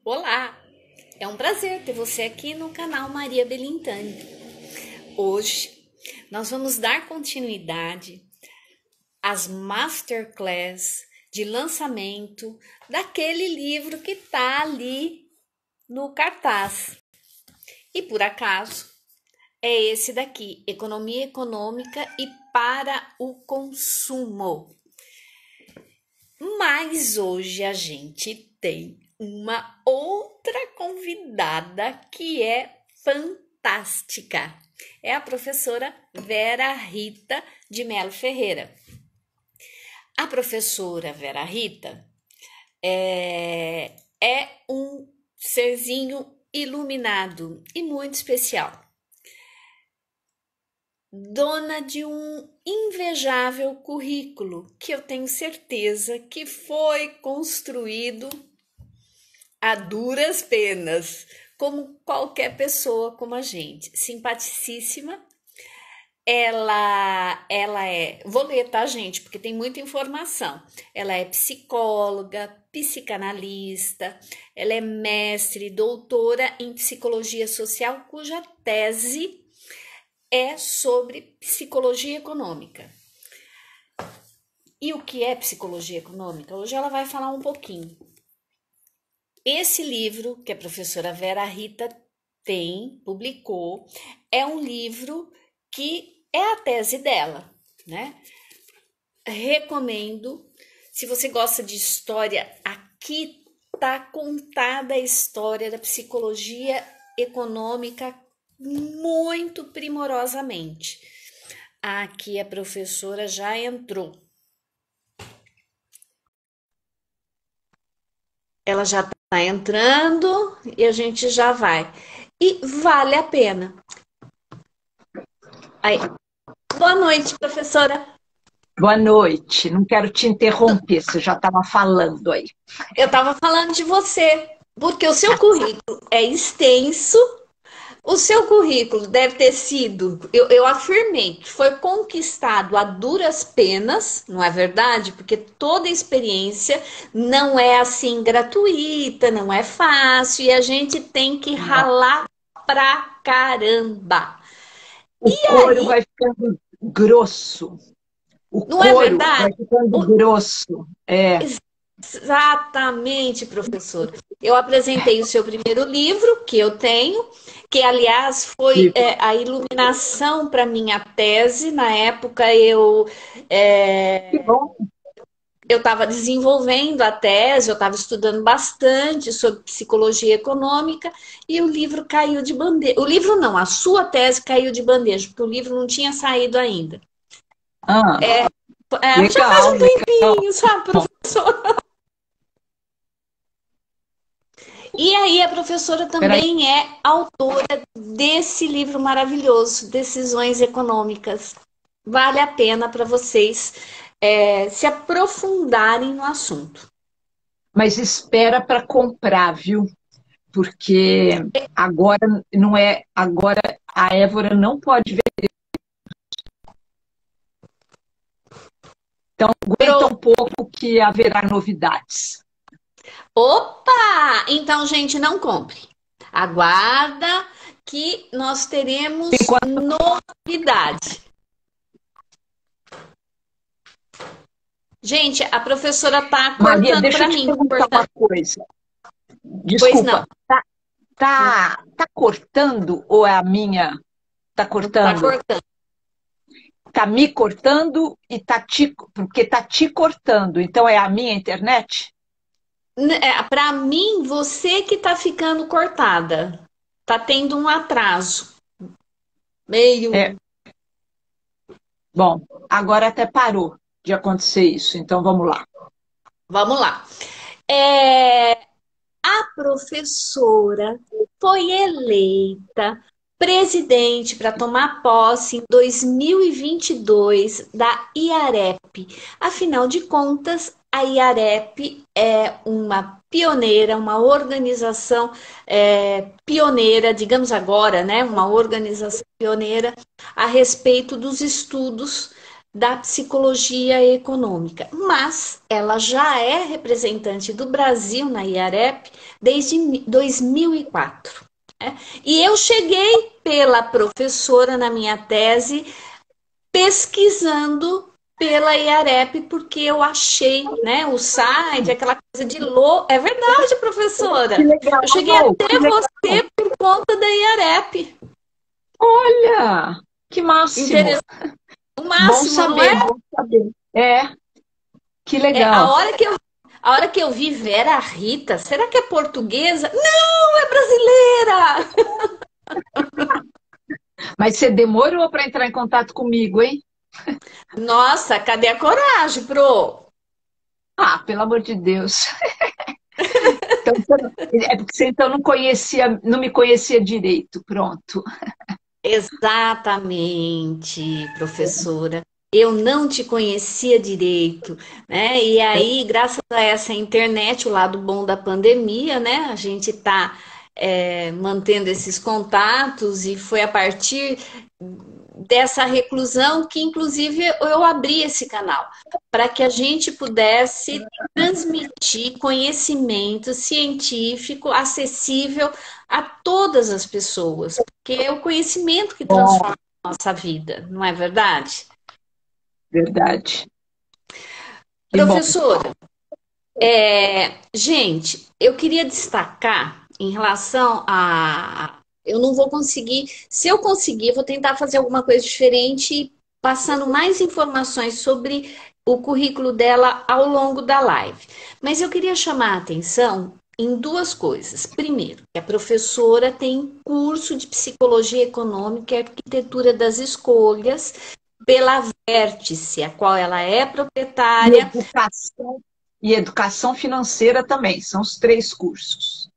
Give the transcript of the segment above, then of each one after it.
Olá, é um prazer ter você aqui no canal Maria Belintani. Hoje nós vamos dar continuidade às masterclass de lançamento daquele livro que está ali no cartaz. E por acaso é esse daqui, Economia Econômica e para o Consumo. Mas hoje a gente tem uma outra convidada que é fantástica. É a professora Vera Rita de Melo Ferreira. A professora Vera Rita é um serzinho iluminado e muito especial. Dona de um invejável currículo que eu tenho certeza que foi construído a duras penas, como qualquer pessoa como a gente. Simpaticíssima. Ela é... Vou ler, tá, gente? Porque tem muita informação. Ela é psicóloga, psicanalista, ela é mestre, doutora em psicologia social, cuja tese é sobre psicologia econômica. E o que é psicologia econômica? Hoje ela vai falar um pouquinho. Esse livro que a professora Vera Rita publicou, é um livro que é a tese dela, né? Recomendo, se você gosta de história, aqui tá contada a história da psicologia econômica muito primorosamente. Aqui a professora já entrou. Ela já está entrando e a gente já vai. E vale a pena. Aí. Boa noite, professora. Boa noite. Não quero te interromper, você já estava falando aí. Eu estava falando de você, porque o seu currículo é extenso. O seu currículo deve ter sido, eu afirmei, que foi conquistado a duras penas, não é verdade? Porque toda experiência não é assim gratuita, não é fácil, e a gente tem que ralar pra caramba. O couro vai ficando grosso. O Não é couro vai verdade? ficando grosso. Exatamente, professora. Eu apresentei o seu primeiro livro, que eu tenho, que, aliás, foi a iluminação para minha tese. Na época, Que bom. eu estava desenvolvendo a tese, eu estava estudando bastante sobre psicologia econômica, e o livro caiu de bandeja. O livro não, a sua tese caiu de bandeja, porque o livro não tinha saído ainda. Já faz Legal, um legal. tempinho, sabe, professora? E aí a professora também é autora desse livro maravilhoso, Decisões Econômicas. Vale a pena para vocês se aprofundarem no assunto. Mas espera para comprar, viu? Porque agora não é. Agora a Évora não pode ver. Então aguenta um pouco que haverá novidades. Opa! Então, gente, não compre. Aguarda que nós teremos novidade. Gente, a professora está cortando para mim. Perguntar uma coisa. Desculpa. Tá cortando ou é a minha? Tá cortando? Tá cortando. Tá me cortando e porque tá te cortando. Então é a minha internet? Para mim, você que tá ficando cortada. Tá tendo um atraso. Meio. Bom, agora até parou de acontecer isso. Então vamos lá. Vamos lá. A professora foi eleita presidente para tomar posse em 2022 da IAREP. Afinal de contas, a IAREP é uma pioneira, uma organização pioneira, digamos agora, né? Uma organização pioneira a respeito dos estudos da psicologia econômica, mas ela já é representante do Brasil na IAREP desde 2004. Né? E eu cheguei pela professora na minha tese pesquisando pela IAREP, porque eu achei, né, o site, aquela coisa de louco. É verdade, Que professora. legal, Eu cheguei que até legal. você por conta da IAREP. Olha, que máximo. Interessante, o Bom máximo, não saber, é? bom saber. Que É legal. a hora que eu vi Vera Rita, será que é portuguesa? Não, é brasileira! Mas você demorou para entrar em contato comigo, hein? Nossa, cadê a coragem, pro? Ah, pelo amor de Deus. Então, é porque você então não conhecia, não me conhecia direito. Pronto. Exatamente, professora. Eu não te conhecia direito, né? E aí, graças a essa internet, o lado bom da pandemia, né? A gente está mantendo esses contatos e foi a partir dessa reclusão que, inclusive, eu abri esse canal para que a gente pudesse transmitir conhecimento científico acessível a todas as pessoas, porque é o conhecimento que Bom, transforma a nossa vida, não é verdade? verdade. Que bom. Professora, gente, eu queria destacar em relação a. Eu não vou conseguir. Se eu conseguir, eu vou tentar fazer alguma coisa diferente, passando mais informações sobre o currículo dela ao longo da live. Mas eu queria chamar a atenção em duas coisas. Primeiro, que a professora tem curso de psicologia econômica e arquitetura das escolhas pela Vértice, a qual ela é E proprietária. educação, e educação financeira também, são os três cursos.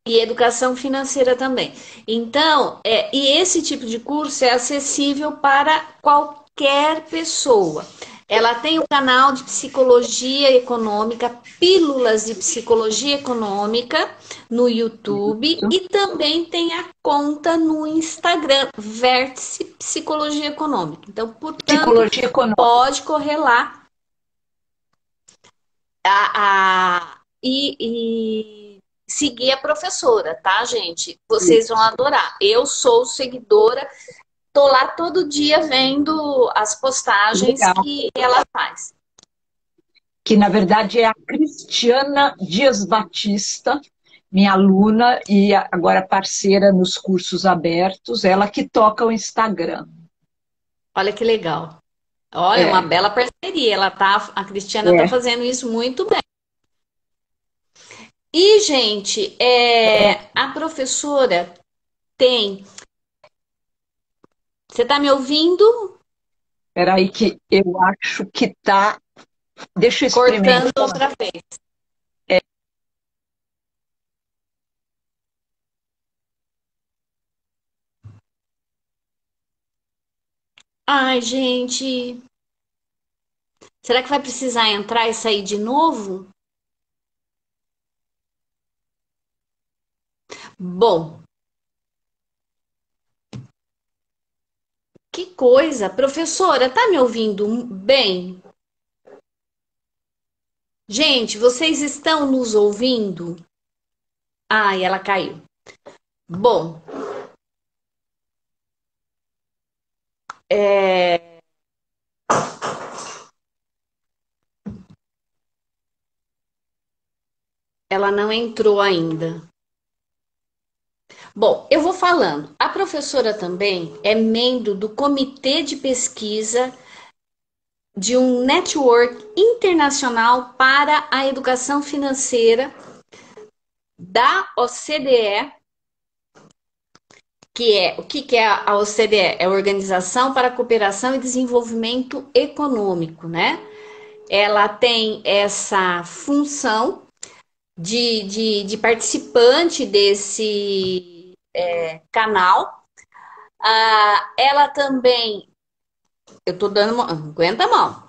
E educação financeira também. Então, e esse tipo de curso é acessível para qualquer pessoa. Ela tem o canal de psicologia econômica, Pílulas de Psicologia Econômica, no YouTube Isso. e também tem a conta no Instagram, Vértice Psicologia Econômica. Então, portanto, Psicologia econômica. pode correr lá e seguir a professora, tá, gente? Vocês vão adorar. Eu sou seguidora, tô lá todo dia vendo as postagens Legal. que ela faz. Que na verdade é a Cristiana Dias Batista, minha aluna e agora parceira nos cursos abertos, ela que toca o Instagram. Olha que legal. Olha, uma É, bela parceria. A Cristiana tá é. fazendo isso muito bem. E, gente, a professora tem. Você tá me ouvindo? Espera aí que eu acho que tá. Deixa eu Cortando experimentar. outra vez. Ai, gente. Será que vai precisar entrar e sair de novo? Bom, que coisa. Professora, tá me ouvindo bem? Gente, vocês estão nos ouvindo? Ai, ela caiu. Bom, é, ela não entrou ainda. Bom, eu vou falando. A professora também é membro do comitê de pesquisa de um network internacional para a educação financeira da OCDE, que é o que é a OCDE? É a Organização para a Cooperação e Desenvolvimento Econômico, né? Ela tem essa função de participante desse canal. Ela também, eu tô dando, aguenta a mão,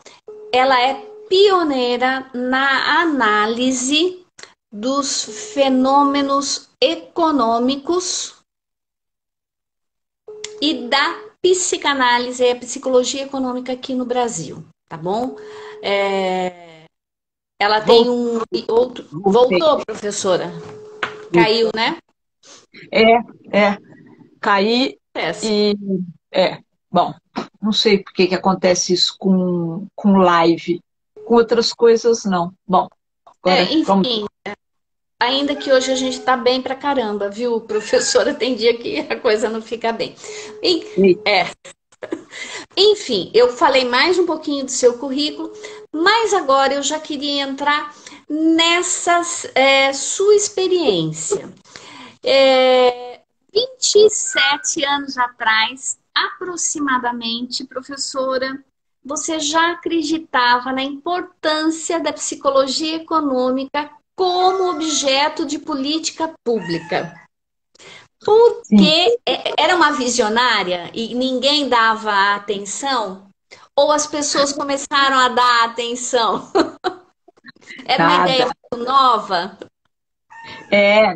ela é pioneira na análise dos fenômenos econômicos e da psicanálise e a psicologia econômica aqui no Brasil, tá bom? Ela tem um outro. Voltei. Voltou, professora? Caiu, né? É, é, caí Acontece. e bom, não sei por que que acontece isso com live, com outras coisas não. Bom, agora vamos. Enfim, ainda que hoje a gente tá bem pra caramba, viu, professora? Tem dia que a coisa não fica bem. E- Enfim, eu falei mais um pouquinho do seu currículo, mas agora eu já queria entrar nessa sua experiência. 27 anos atrás, aproximadamente, professora, você já acreditava na importância da psicologia econômica como objeto de política pública. Sim, Porque era uma visionária e ninguém dava atenção? Ou as pessoas começaram a dar atenção? Era uma ideia nada. muito nova?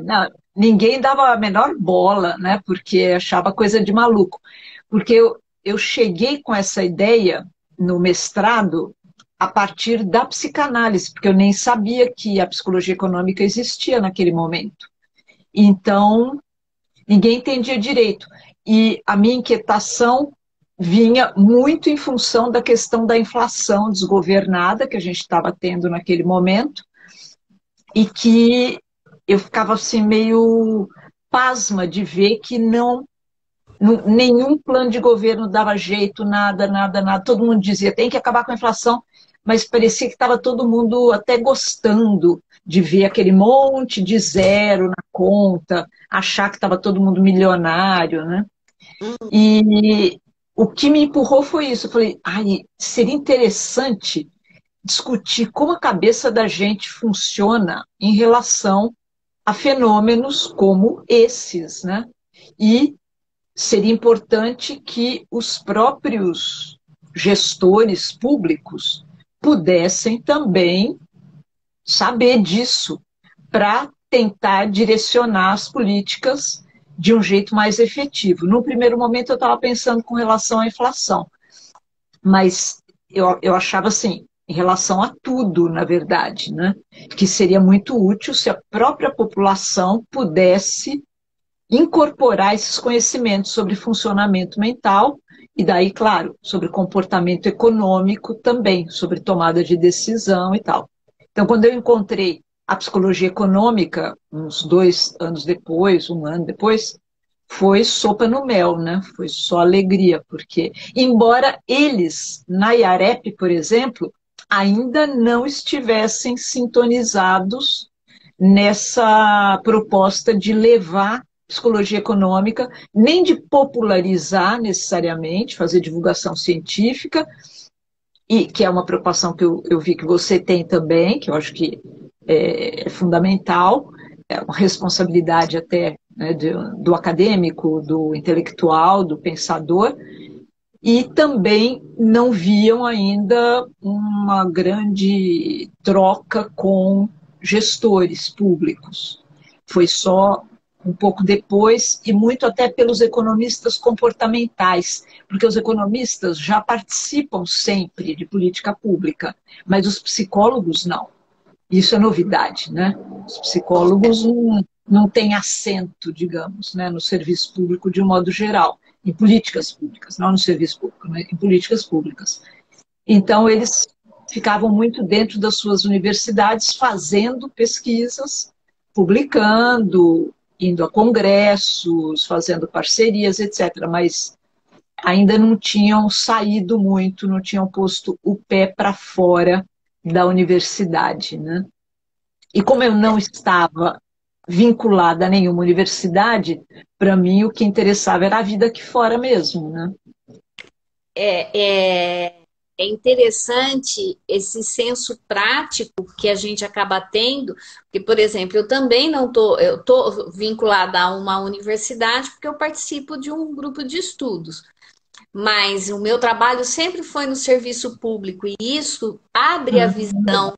Não, ninguém dava a menor bola, né? Porque achava coisa de maluco. Porque eu cheguei com essa ideia no mestrado a partir da psicanálise, porque eu nem sabia que a psicologia econômica existia naquele momento. Então, ninguém entendia direito. E a minha inquietação vinha muito em função da questão da inflação desgovernada que a gente estava tendo naquele momento e que eu ficava assim meio pasma de ver que nenhum plano de governo dava jeito, nada, nada, nada. Todo mundo dizia tem que acabar com a inflação, mas parecia que estava todo mundo até gostando de ver aquele monte de zero na conta, achar que estava todo mundo milionário, né? E o que me empurrou foi isso. Eu falei, ai, seria interessante discutir como a cabeça da gente funciona em relação a fenômenos como esses, né? E seria importante que os próprios gestores públicos pudessem também saber disso para tentar direcionar as políticas de um jeito mais efetivo. No primeiro momento eu estava pensando com relação à inflação, mas eu achava assim, em relação a tudo, na verdade, né? Que seria muito útil se a própria população pudesse incorporar esses conhecimentos sobre funcionamento mental e daí, claro, sobre comportamento econômico também, sobre tomada de decisão e tal. Então, quando eu encontrei a psicologia econômica, uns 2 anos depois, um ano depois, foi sopa no mel, né? Foi só alegria, porque, embora eles, na IAREP, por exemplo, ainda não estivessem sintonizados nessa proposta de levar psicologia econômica, nem de popularizar necessariamente, fazer divulgação científica, e que é uma preocupação que eu vi que você tem também, que eu acho que é fundamental, é uma responsabilidade até, né, do acadêmico, do intelectual, do pensador, e também não viam ainda uma grande troca com gestores públicos. Foi só um pouco depois, e muito até pelos economistas comportamentais, porque os economistas já participam sempre de política pública, mas os psicólogos não. Isso é novidade, né? Os psicólogos não têm assento, digamos, né, no serviço público de um modo geral, em políticas públicas, não no serviço público, né, em políticas públicas. Então, eles ficavam muito dentro das suas universidades fazendo pesquisas, publicando, indo a congressos, fazendo parcerias, etc. Mas ainda não tinham saído muito, não tinham posto o pé para fora da universidade, né? E como eu não estava vinculada a nenhuma universidade, para mim o que interessava era a vida aqui fora mesmo, né? É, é, é interessante esse senso prático que a gente acaba tendo, porque, por exemplo, eu também não tô, eu tô vinculada a uma universidade porque eu participo de um grupo de estudos. Mas o meu trabalho sempre foi no serviço público e isso abre a visão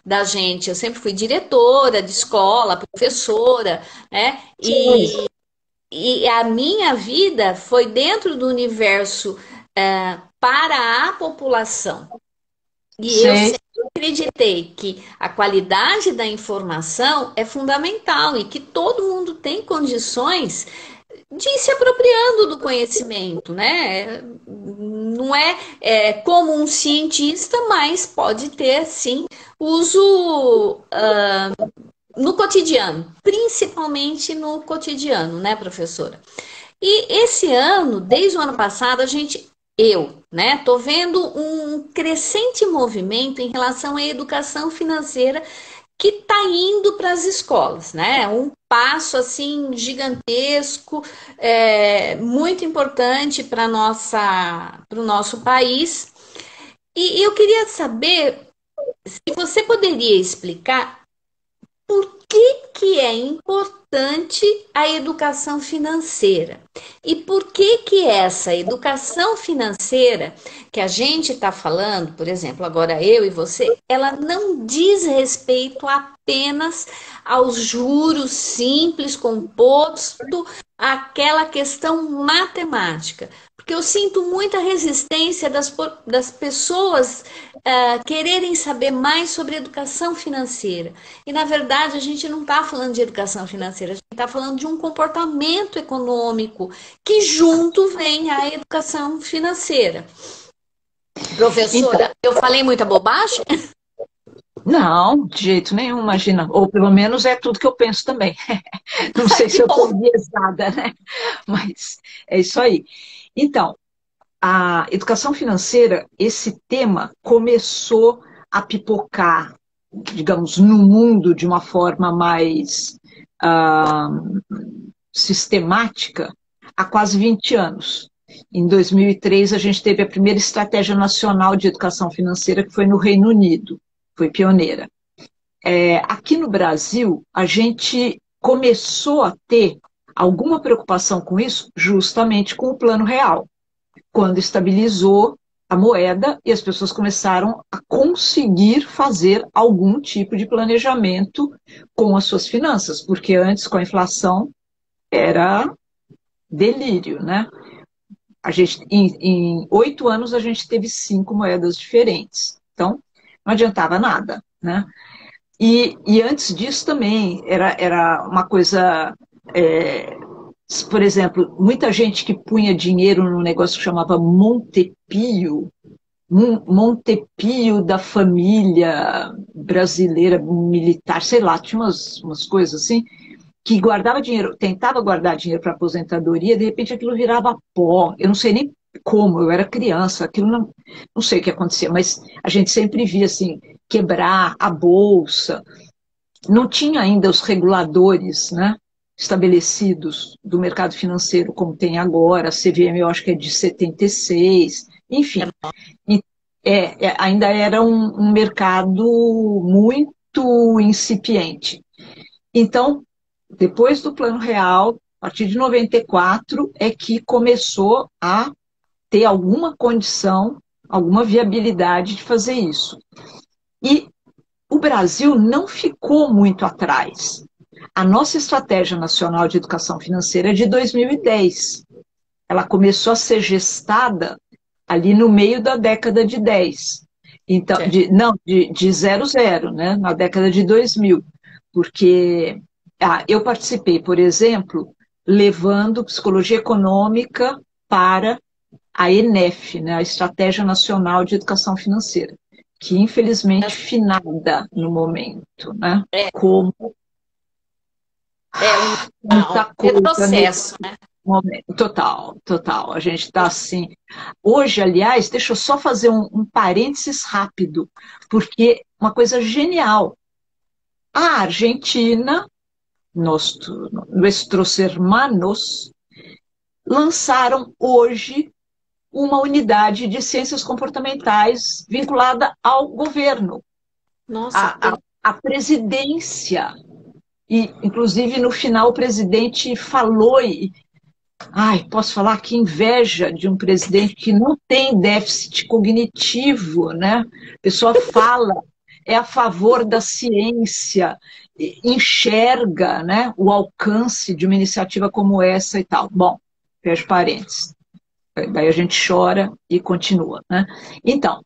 da gente. Eu sempre fui diretora de escola, professora, né? Sim. e a minha vida foi dentro do universo para a população. E eu Sei. sempre acreditei que a qualidade da informação é fundamental e que todo mundo tem condições de ir se apropriando do conhecimento, né? Não como um cientista, mas pode ter, sim, uso no cotidiano, principalmente no cotidiano, né, professora? E esse ano, desde o ano passado, né, tô vendo um crescente movimento em relação à educação financeira que está indo para as escolas, né? Um passo assim gigantesco, muito importante para o nosso país. E eu queria saber se você poderia explicar por que é importante a educação financeira? E por que essa educação financeira que a gente está falando, por exemplo, agora eu e você, ela não diz respeito apenas aos juros simples, composto, àquela questão matemática? Porque eu sinto muita resistência das pessoas quererem saber mais sobre educação financeira. E, na verdade, a gente não está falando de educação financeira, a gente está falando de um comportamento econômico que junto vem a educação financeira. Então, Professora, eu falei muita bobagem? não, de jeito nenhum, imagina. Ou pelo menos é tudo que eu penso também. Não sei se Que eu estou bom. enviesada, né? Mas é isso aí. Então, a educação financeira, esse tema começou a pipocar, digamos, no mundo de uma forma mais ah, sistemática há quase 20 anos. Em 2003, a gente teve a primeira estratégia nacional de educação financeira, que foi no Reino Unido, foi pioneira. Aqui no Brasil, a gente começou a ter alguma preocupação com isso justamente com o Plano Real, quando estabilizou a moeda e as pessoas começaram a conseguir fazer algum tipo de planejamento com as suas finanças, porque antes, com a inflação, era delírio, né? Em 8 anos, a gente teve 5 moedas diferentes. Então, não adiantava nada, né? E antes disso também era uma coisa, por exemplo, muita gente que punha dinheiro num negócio que chamava Montepio, Montepio da família brasileira militar, sei lá, tinha umas coisas assim, que guardava dinheiro, tentava guardar dinheiro para aposentadoria, de repente aquilo virava pó. Eu não sei nem como, eu era criança, aquilo não sei o que acontecia, mas a gente sempre via assim, quebrar a bolsa. Não tinha ainda os reguladores, né, estabelecidos do mercado financeiro como tem agora, a CVM eu acho que é de 76, enfim. Ainda era um mercado muito incipiente. Então, depois do Plano Real, a partir de 94, é que começou a ter alguma condição, alguma viabilidade de fazer isso. E o Brasil não ficou muito atrás. A nossa Estratégia Nacional de Educação Financeira é de 2010. Ela começou a ser gestada ali no meio da década de 10. Então, de 00, né, na década de 2000. Porque eu participei, por exemplo, levando psicologia econômica para a ENEF, né, a Estratégia Nacional de Educação Financeira, que infelizmente finada no momento, né? É, Como é um muita coisa nesse retrocesso, né? momento. Total, total. A gente está assim. Hoje, aliás, deixa eu só fazer um parênteses rápido, porque uma coisa genial. A Argentina, nossos hermanos, lançaram hoje uma unidade de ciências comportamentais vinculada ao governo, Nossa, à presidência. E, inclusive, no final, o presidente falou, ai, posso falar que inveja de um presidente que não tem déficit cognitivo, né? A pessoa fala é a favor da ciência, enxerga, né, o alcance de uma iniciativa como essa e tal. Bom, fecha parênteses. Daí a gente chora e continua, né? Então,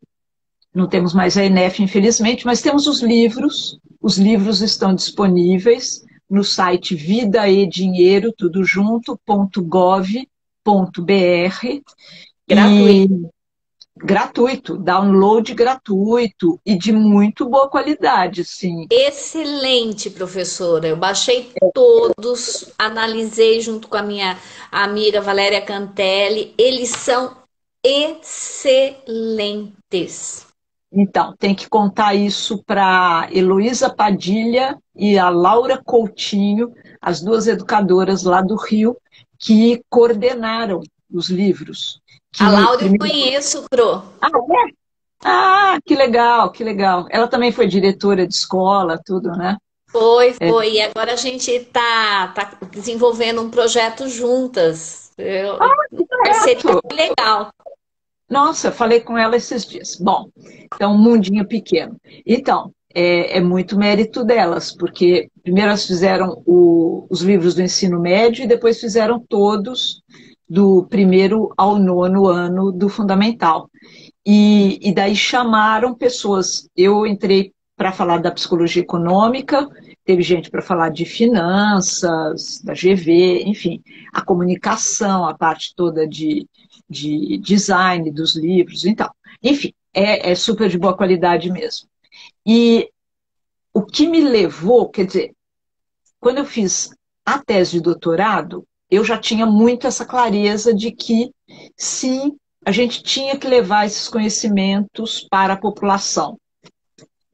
não temos mais a ENEF, infelizmente, mas temos os livros. Os livros estão disponíveis no site Vida e Dinheiro, tudo junto, .gov.br. Gratuito. Gratuito, download gratuito e de muito boa qualidade, sim. Excelente, professora. Eu baixei todos, analisei junto com a minha amiga Valéria Cantelli. Eles são excelentes. Então, tem que contar isso para Heloísa Padilha e a Laura Coutinho, as duas educadoras lá do Rio, que coordenaram os livros. A Que, Laura eu primeiro... conheço, Pro. Ah, é? Ah, que legal, que legal. Ela também foi diretora de escola, tudo, né? É. Foi. E agora a gente tá desenvolvendo um projeto juntas. Vai ser Certo. legal. Nossa, falei com ela esses dias. Bom, então, um mundinho pequeno. Então, é muito mérito delas, porque primeiro elas fizeram os livros do ensino médio e depois fizeram todos do primeiro ao nono ano do fundamental. E daí chamaram pessoas. Eu entrei para falar da psicologia econômica, teve gente para falar de finanças, da GV, enfim, a comunicação, a parte toda de design dos livros, então. Enfim, é super de boa qualidade mesmo. E o que me levou, quer dizer, quando eu fiz a tese de doutorado, eu já tinha muito essa clareza de que, sim, a gente tinha que levar esses conhecimentos para a população.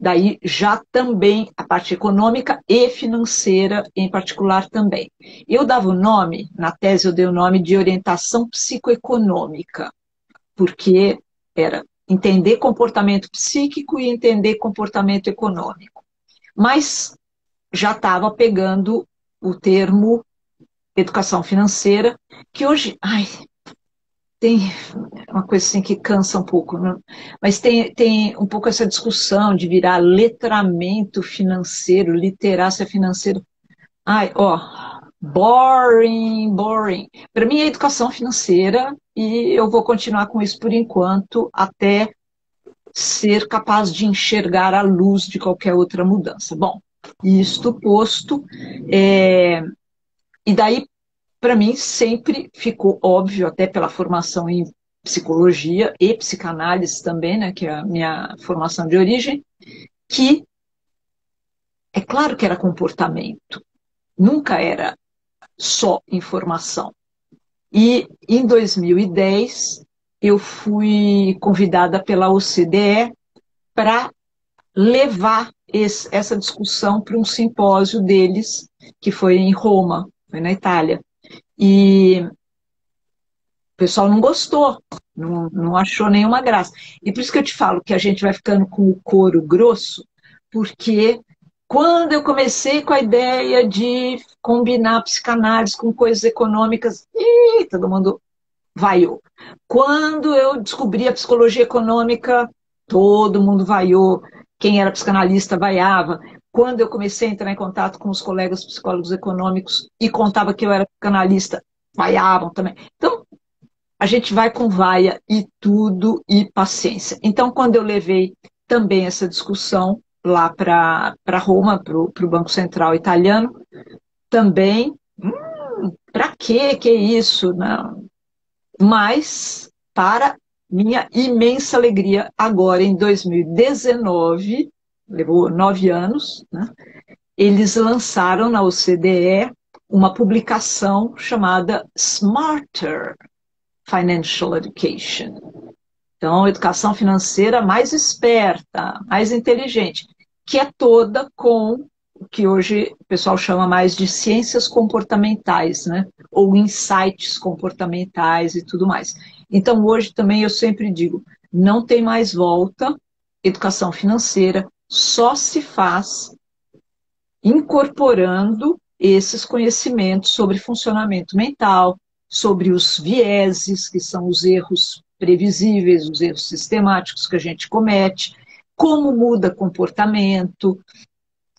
Daí já também a parte econômica e financeira em particular também. Eu dava o nome, na tese eu dei o nome de orientação psicoeconômica, porque era entender comportamento psíquico e entender comportamento econômico. Mas já estava pegando o termo educação financeira, que hoje, tem uma coisa assim que cansa um pouco, né? Mas tem um pouco essa discussão de virar letramento financeiro, literácia financeira. Boring, boring. Para mim é educação financeira e eu vou continuar com isso por enquanto, até ser capaz de enxergar a luz de qualquer outra mudança. Bom, isto posto, e daí para mim sempre ficou óbvio, até pela formação em psicologia e psicanálise também, né, que é a minha formação de origem, que é claro que era comportamento, nunca era só informação. E em 2010 eu fui convidada pela OCDE para levar essa discussão para um simpósio deles, que foi em Roma, foi na Itália. E o pessoal não gostou, não achou nenhuma graça. E por isso que eu te falo que a gente vai ficando com o couro grosso, porque quando eu comecei com a ideia de combinar psicanálise com coisas econômicas, todo mundo vaiou. Quando eu descobri a psicologia econômica, todo mundo vaiou. Quem era psicanalista vaiava. Quando eu comecei a entrar em contato com os colegas psicólogos econômicos e contava que eu era psicanalista, vaiavam também. Então, a gente vai com vaia e tudo e paciência. Então, quando eu levei também essa discussão lá para Roma, para o Banco Central italiano, também, para quê? Que isso? Não. Mas, para minha imensa alegria, agora em 2019, levou 9 anos, né, eles lançaram na OCDE uma publicação chamada Smarter Financial Education. Então, educação financeira mais esperta, mais inteligente, que é toda com o que hoje o pessoal chama mais de ciências comportamentais, né? Ou insights comportamentais e tudo mais. Então, hoje também eu sempre digo, não tem mais volta, educação financeira só se faz incorporando esses conhecimentos sobre funcionamento mental, sobre os vieses, que são os erros previsíveis, os erros sistemáticos que a gente comete, como muda comportamento,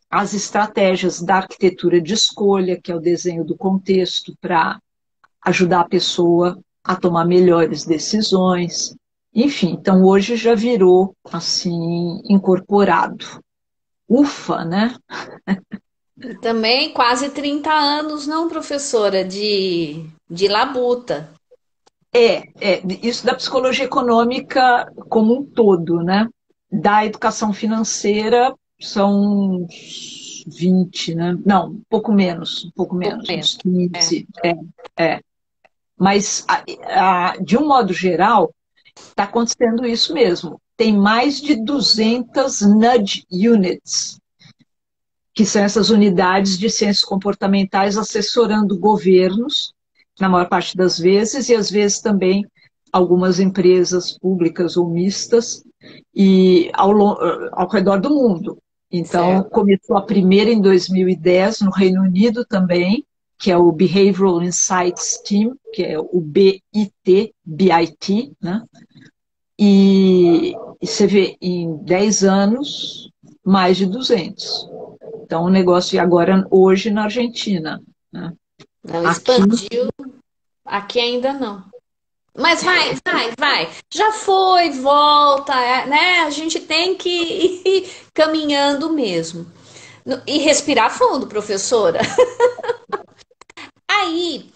as estratégias da arquitetura de escolha, que é o desenho do contexto, para ajudar a pessoa a tomar melhores decisões. Enfim, então hoje já virou assim incorporado. Ufa, né? E também quase 30 anos, não, professora, de labuta. Isso da psicologia econômica como um todo, né? Da educação financeira são uns 20, né? Não, um pouco Pouco menos, menos. uns 15. É. Mas, de um modo geral, está acontecendo isso mesmo. Tem mais de 200 nudge units, que são essas unidades de ciências comportamentais assessorando governos, na maior parte das vezes, e às vezes também algumas empresas públicas ou mistas, e ao redor do mundo. Então, Certo. começou a primeira em 2010, no Reino Unido também, que é o Behavioral Insights Team, que é o BIT, né? E você vê, em 10 anos, mais de 200. Então, o negócio agora, hoje, na Argentina. Né? Não Aqui, expandiu, aqui ainda não. Mas vai. Já foi, volta, né? A gente tem que ir caminhando mesmo. E respirar fundo, professora. Aí,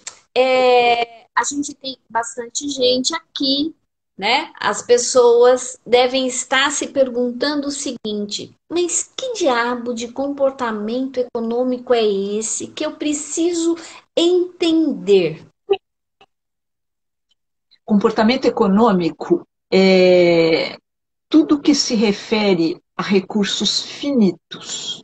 a gente tem bastante gente aqui, né? As pessoas devem estar se perguntando o seguinte: mas que diabo de comportamento econômico é esse que eu preciso entender? comportamento econômico é tudo que se refere a recursos finitos.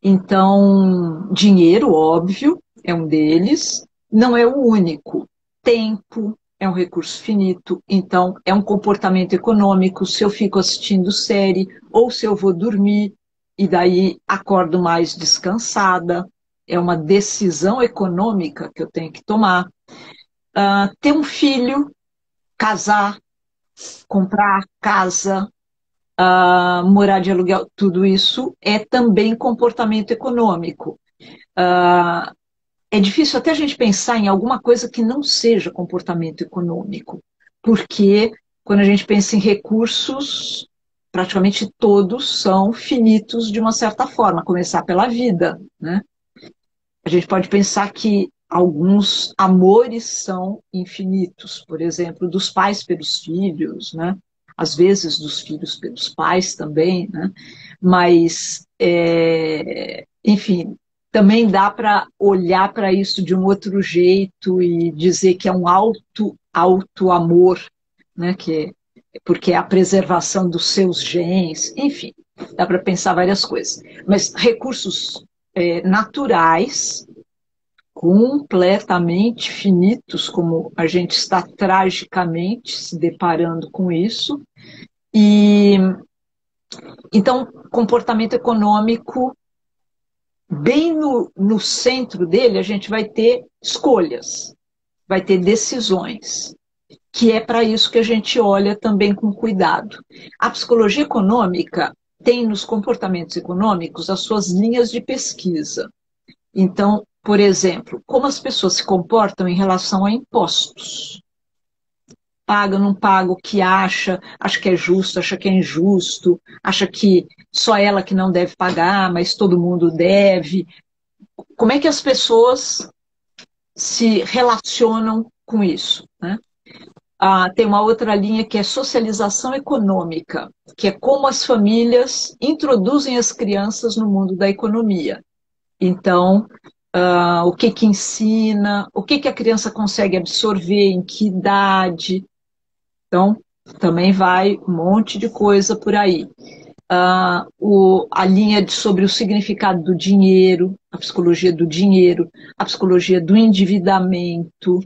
Então, dinheiro, óbvio, é um deles, não é o único. Tempo é um recurso finito, então é um comportamento econômico. Se eu fico assistindo série ou se eu vou dormir e daí acordo mais descansada, é uma decisão econômica que eu tenho que tomar. Ter um filho, casar, comprar casa, morar de aluguel, tudo isso é também comportamento econômico. Uh, É difícil até a gente pensar em alguma coisa que não seja comportamento econômico, porque quando a gente pensa em recursos, praticamente todos são finitos de uma certa forma, a começar pela vida, né? A gente pode pensar que alguns amores são infinitos, por exemplo, dos pais pelos filhos, né? Às vezes dos filhos pelos pais também, né? Mas, enfim, também dá para olhar para isso de um outro jeito e dizer que é um alto amor, né? Porque é a preservação dos seus genes, enfim, dá para pensar várias coisas. Mas recursos naturais, completamente finitos, como a gente está tragicamente se deparando com isso. E então, comportamento econômico, bem no centro dele, a gente vai ter escolhas, vai ter decisões, que é para isso que a gente olha também com cuidado. A psicologia econômica tem nos comportamentos econômicos as suas linhas de pesquisa. Então, por exemplo, como as pessoas se comportam em relação a impostos. Paga, não paga, o que acha que é justo, acha que é injusto, acha que só ela que não deve pagar, mas todo mundo deve. Como é que as pessoas se relacionam com isso, né? Tem uma outra linha que é socialização econômica, que é como as famílias introduzem as crianças no mundo da economia. Então, o que ensina, o que a criança consegue absorver, em que idade. Então, também vai um monte de coisa por aí. A linha sobre o significado do dinheiro, a psicologia do dinheiro, a psicologia do endividamento,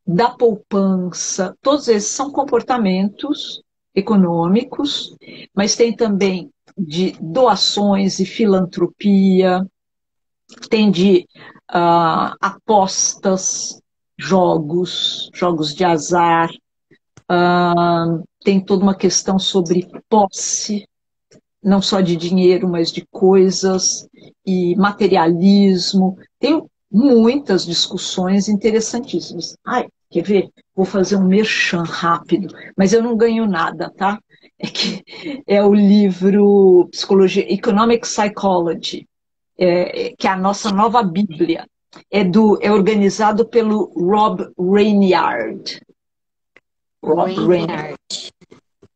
da poupança, todos esses são comportamentos econômicos, mas tem também de doações e filantropia, tem de apostas, jogos de azar, tem toda uma questão sobre posse, não só de dinheiro, mas de coisas e materialismo. Tem muitas discussões interessantíssimas. Ai, quer ver? Vou fazer um merchan rápido, mas eu não ganho nada, tá? É que é o livro Psicologia, Economic Psychology, que é a nossa nova Bíblia. É organizado pelo Rob Reinhard. Rob Reinhard.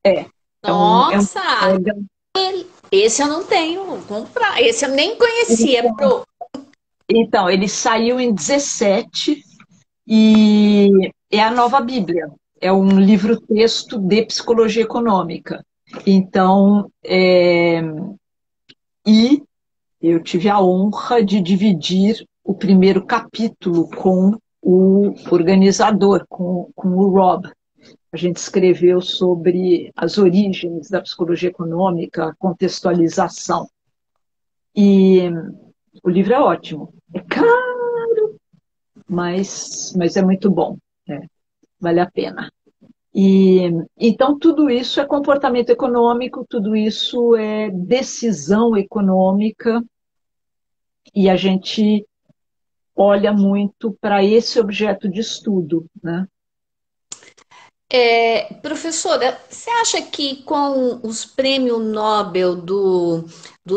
É, é um Nossa, esse eu não tenho comprar. Esse eu nem conhecia, pro. Então, ele saiu em 17 e é a nova Bíblia. É um livro-texto de psicologia econômica. Então, e eu tive a honra de dividir o primeiro capítulo com o organizador, com o Rob. A gente escreveu sobre as origens da psicologia econômica, contextualização. E o livro é ótimo. É caro, mas é muito bom. Né? Vale a pena. E, então, tudo isso é comportamento econômico, tudo isso é decisão econômica, e a gente olha muito para esse objeto de estudo. Né? Professora, você acha que com os prêmios Nobel do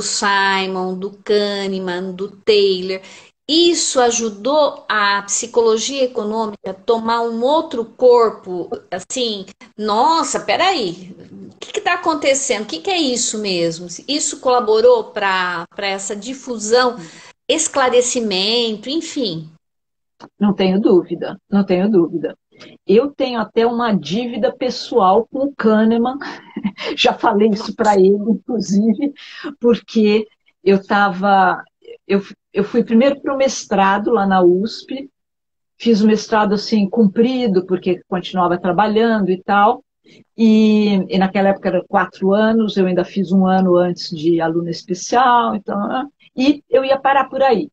Simon, do Kahneman, do Taylor, isso ajudou a psicologia econômica a tomar um outro corpo? Assim, nossa, peraí, o que está acontecendo? O que é isso mesmo? Isso colaborou para essa difusão, esclarecimento, enfim. Não tenho dúvida, não tenho dúvida. Eu tenho até uma dívida pessoal com o Kahneman, já falei isso para ele, inclusive, porque eu estava. Eu, eu fui primeiro para o mestrado lá na USP, fiz o mestrado assim comprido, porque continuava trabalhando e tal, e naquela época era 4 anos, eu ainda fiz um ano antes de aluna especial, então, e eu ia parar por aí.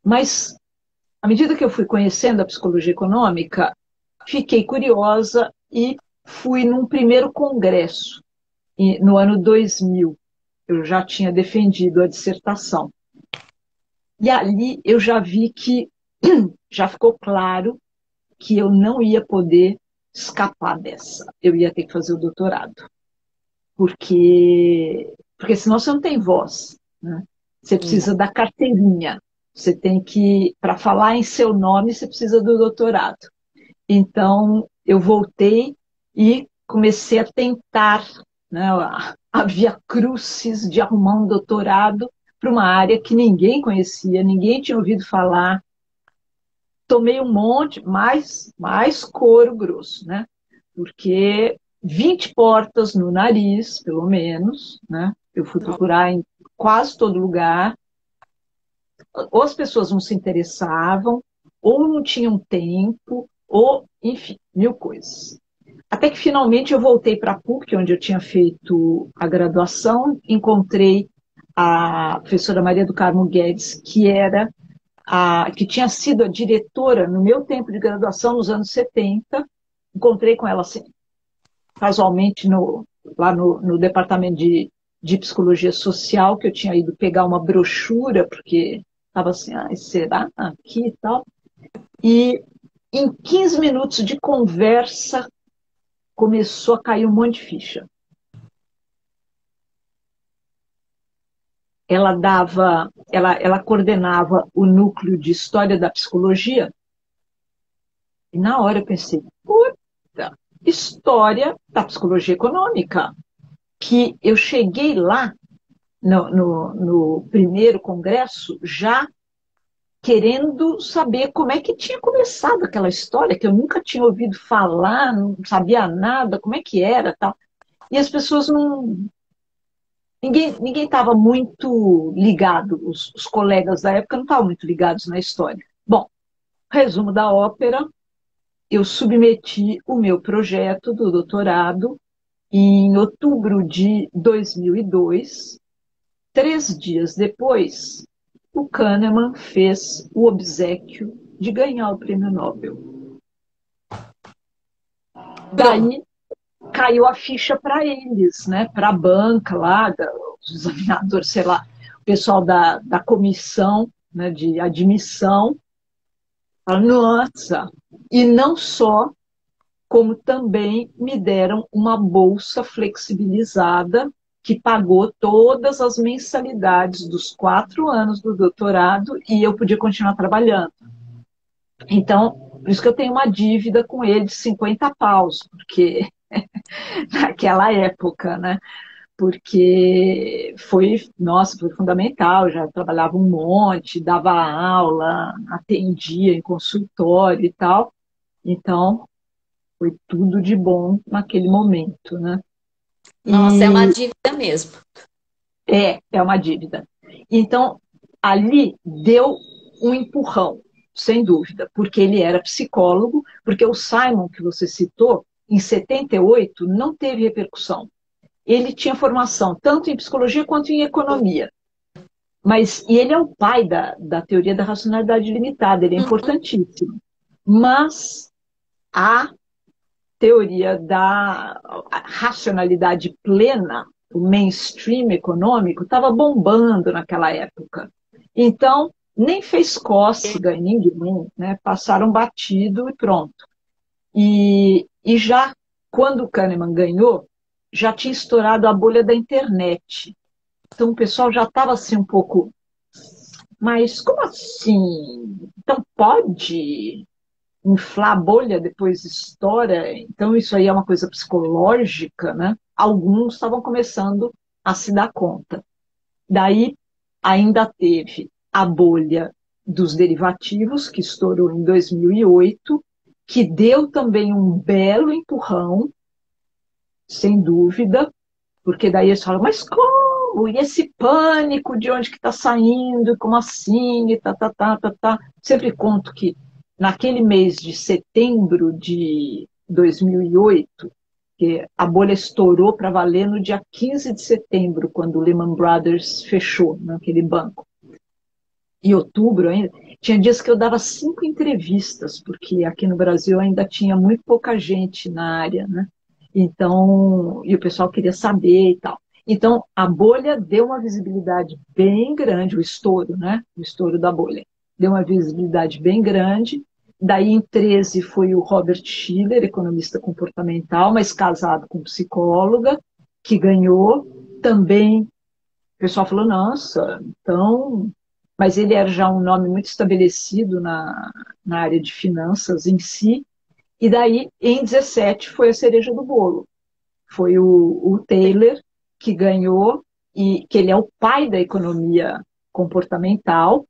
Mas, à medida que eu fui conhecendo a psicologia econômica, fiquei curiosa e fui num primeiro congresso, no ano 2000. Eu já tinha defendido a dissertação. E ali eu já vi que já ficou claro que eu não ia poder escapar dessa. Eu ia ter que fazer o doutorado. Porque senão você não tem voz. Né? Você precisa da carteirinha. Você tem que, para falar em seu nome, você precisa do doutorado. Então, eu voltei e comecei a tentar, né, a via crucis de arrumar um doutorado para uma área que ninguém conhecia, ninguém tinha ouvido falar. Tomei um monte, mais couro grosso, né? Porque 20 portas no nariz, pelo menos, né? Eu fui procurar em quase todo lugar, ou as pessoas não se interessavam, ou não tinham tempo, ou, enfim, mil coisas. Até que finalmente eu voltei para a PUC, onde eu tinha feito a graduação, encontrei a professora Maria do Carmo Guedes, que tinha sido a diretora no meu tempo de graduação, nos anos 70. Encontrei com ela assim, casualmente lá no departamento de psicologia social, que eu tinha ido pegar uma brochura, porque estava assim, será aqui e tal? E em 15 minutos de conversa, começou a cair um monte de ficha. Ela coordenava o núcleo de história da psicologia, e na hora eu pensei, puta, história da psicologia econômica, que eu cheguei lá no primeiro congresso já querendo saber como é que tinha começado aquela história, que eu nunca tinha ouvido falar, não sabia nada, como é que era, tal. E as pessoas não... Ninguém estava muito ligado, os colegas da época não estavam muito ligados na história. Bom, resumo da ópera, eu submeti o meu projeto do doutorado em outubro de 2002. 3 dias depois, o Kahneman fez o obséquio de ganhar o prêmio Nobel. Daí caiu a ficha para eles, né? Para a banca lá, os examinadores, sei lá, o pessoal da comissão, né, de admissão, fala, nossa, e não só, como também me deram uma bolsa flexibilizada que pagou todas as mensalidades dos 4 anos do doutorado e eu podia continuar trabalhando. Então, por isso que eu tenho uma dívida com ele de 50 paus, porque naquela época, né? Porque foi, nossa, foi fundamental, já trabalhava um monte, dava aula, atendia em consultório e tal. Então, foi tudo de bom naquele momento, né? Nossa, é uma E dívida mesmo. é uma dívida. Então, ali deu um empurrão, sem dúvida, porque ele era psicólogo, porque o Simon, que você citou, em 78, não teve repercussão. Ele tinha formação tanto em psicologia quanto em economia. E ele é o pai da teoria da racionalidade limitada, ele é importantíssimo. Mas a teoria da racionalidade plena, o mainstream econômico, estava bombando naquela época. Então, nem fez cócega em ninguém, né? Passaram batido e pronto. E já quando o Kahneman ganhou, já tinha estourado a bolha da internet. Então o pessoal já estava assim um pouco, mas como assim? Então pode inflar a bolha, depois estoura? Então isso aí é uma coisa psicológica, né? Alguns estavam começando a se dar conta. Daí ainda teve a bolha dos derivativos, que estourou em 2008, que deu também um belo empurrão, sem dúvida, porque daí eles falam, mas como? E esse pânico de onde que está saindo? Como assim? E tá, tá, tá, tá, tá. Sempre conto que naquele mês de setembro de 2008, que a bolha estourou para valer no dia 15 de setembro, quando o Lehman Brothers fechou naquele banco. Em outubro ainda, tinha dias que eu dava 5 entrevistas, porque aqui no Brasil ainda tinha muito pouca gente na área, né? Então, e o pessoal queria saber e tal. Então, a bolha deu uma visibilidade bem grande, o estouro, né? O estouro da bolha. Deu uma visibilidade bem grande. Daí, em 13, foi o Robert Schiller, economista comportamental, mas casado com psicóloga, que ganhou. Também, o pessoal falou, nossa, então... Mas ele era já um nome muito estabelecido na área de finanças em si. E daí, em 17, foi a cereja do bolo. Foi o Taylor que ganhou, e que ele é o pai da economia comportamental.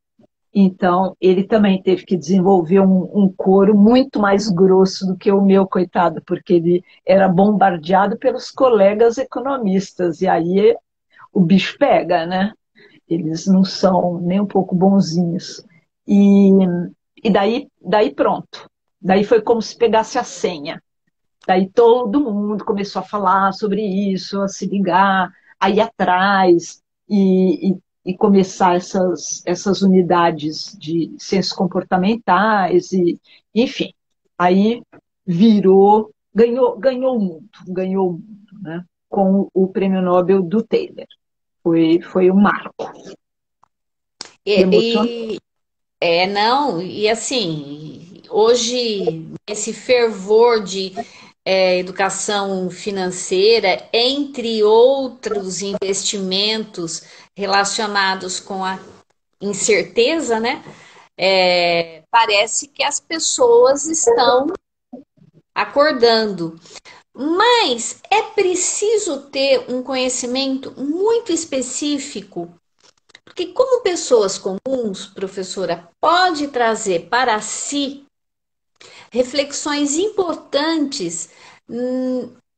Então, ele também teve que desenvolver um coro muito mais grosso do que o meu, coitado, porque ele era bombardeado pelos colegas economistas. E aí o bicho pega, né? Eles não são nem um pouco bonzinhos. E, e daí pronto. Daí foi como se pegasse a senha. Daí todo mundo começou a falar sobre isso, a se ligar, a ir atrás e começar essas unidades de ciências comportamentais, enfim. Aí virou, ganhou o mundo, né? Com o prêmio Nobel do Taylor. Foi um marco. Emocionante. Não, e assim, hoje, esse fervor de educação financeira, entre outros investimentos relacionados com a incerteza, né? Parece que as pessoas estão acordando. Mas é preciso ter um conhecimento muito específico, porque como pessoas comuns, professora, pode trazer para si reflexões importantes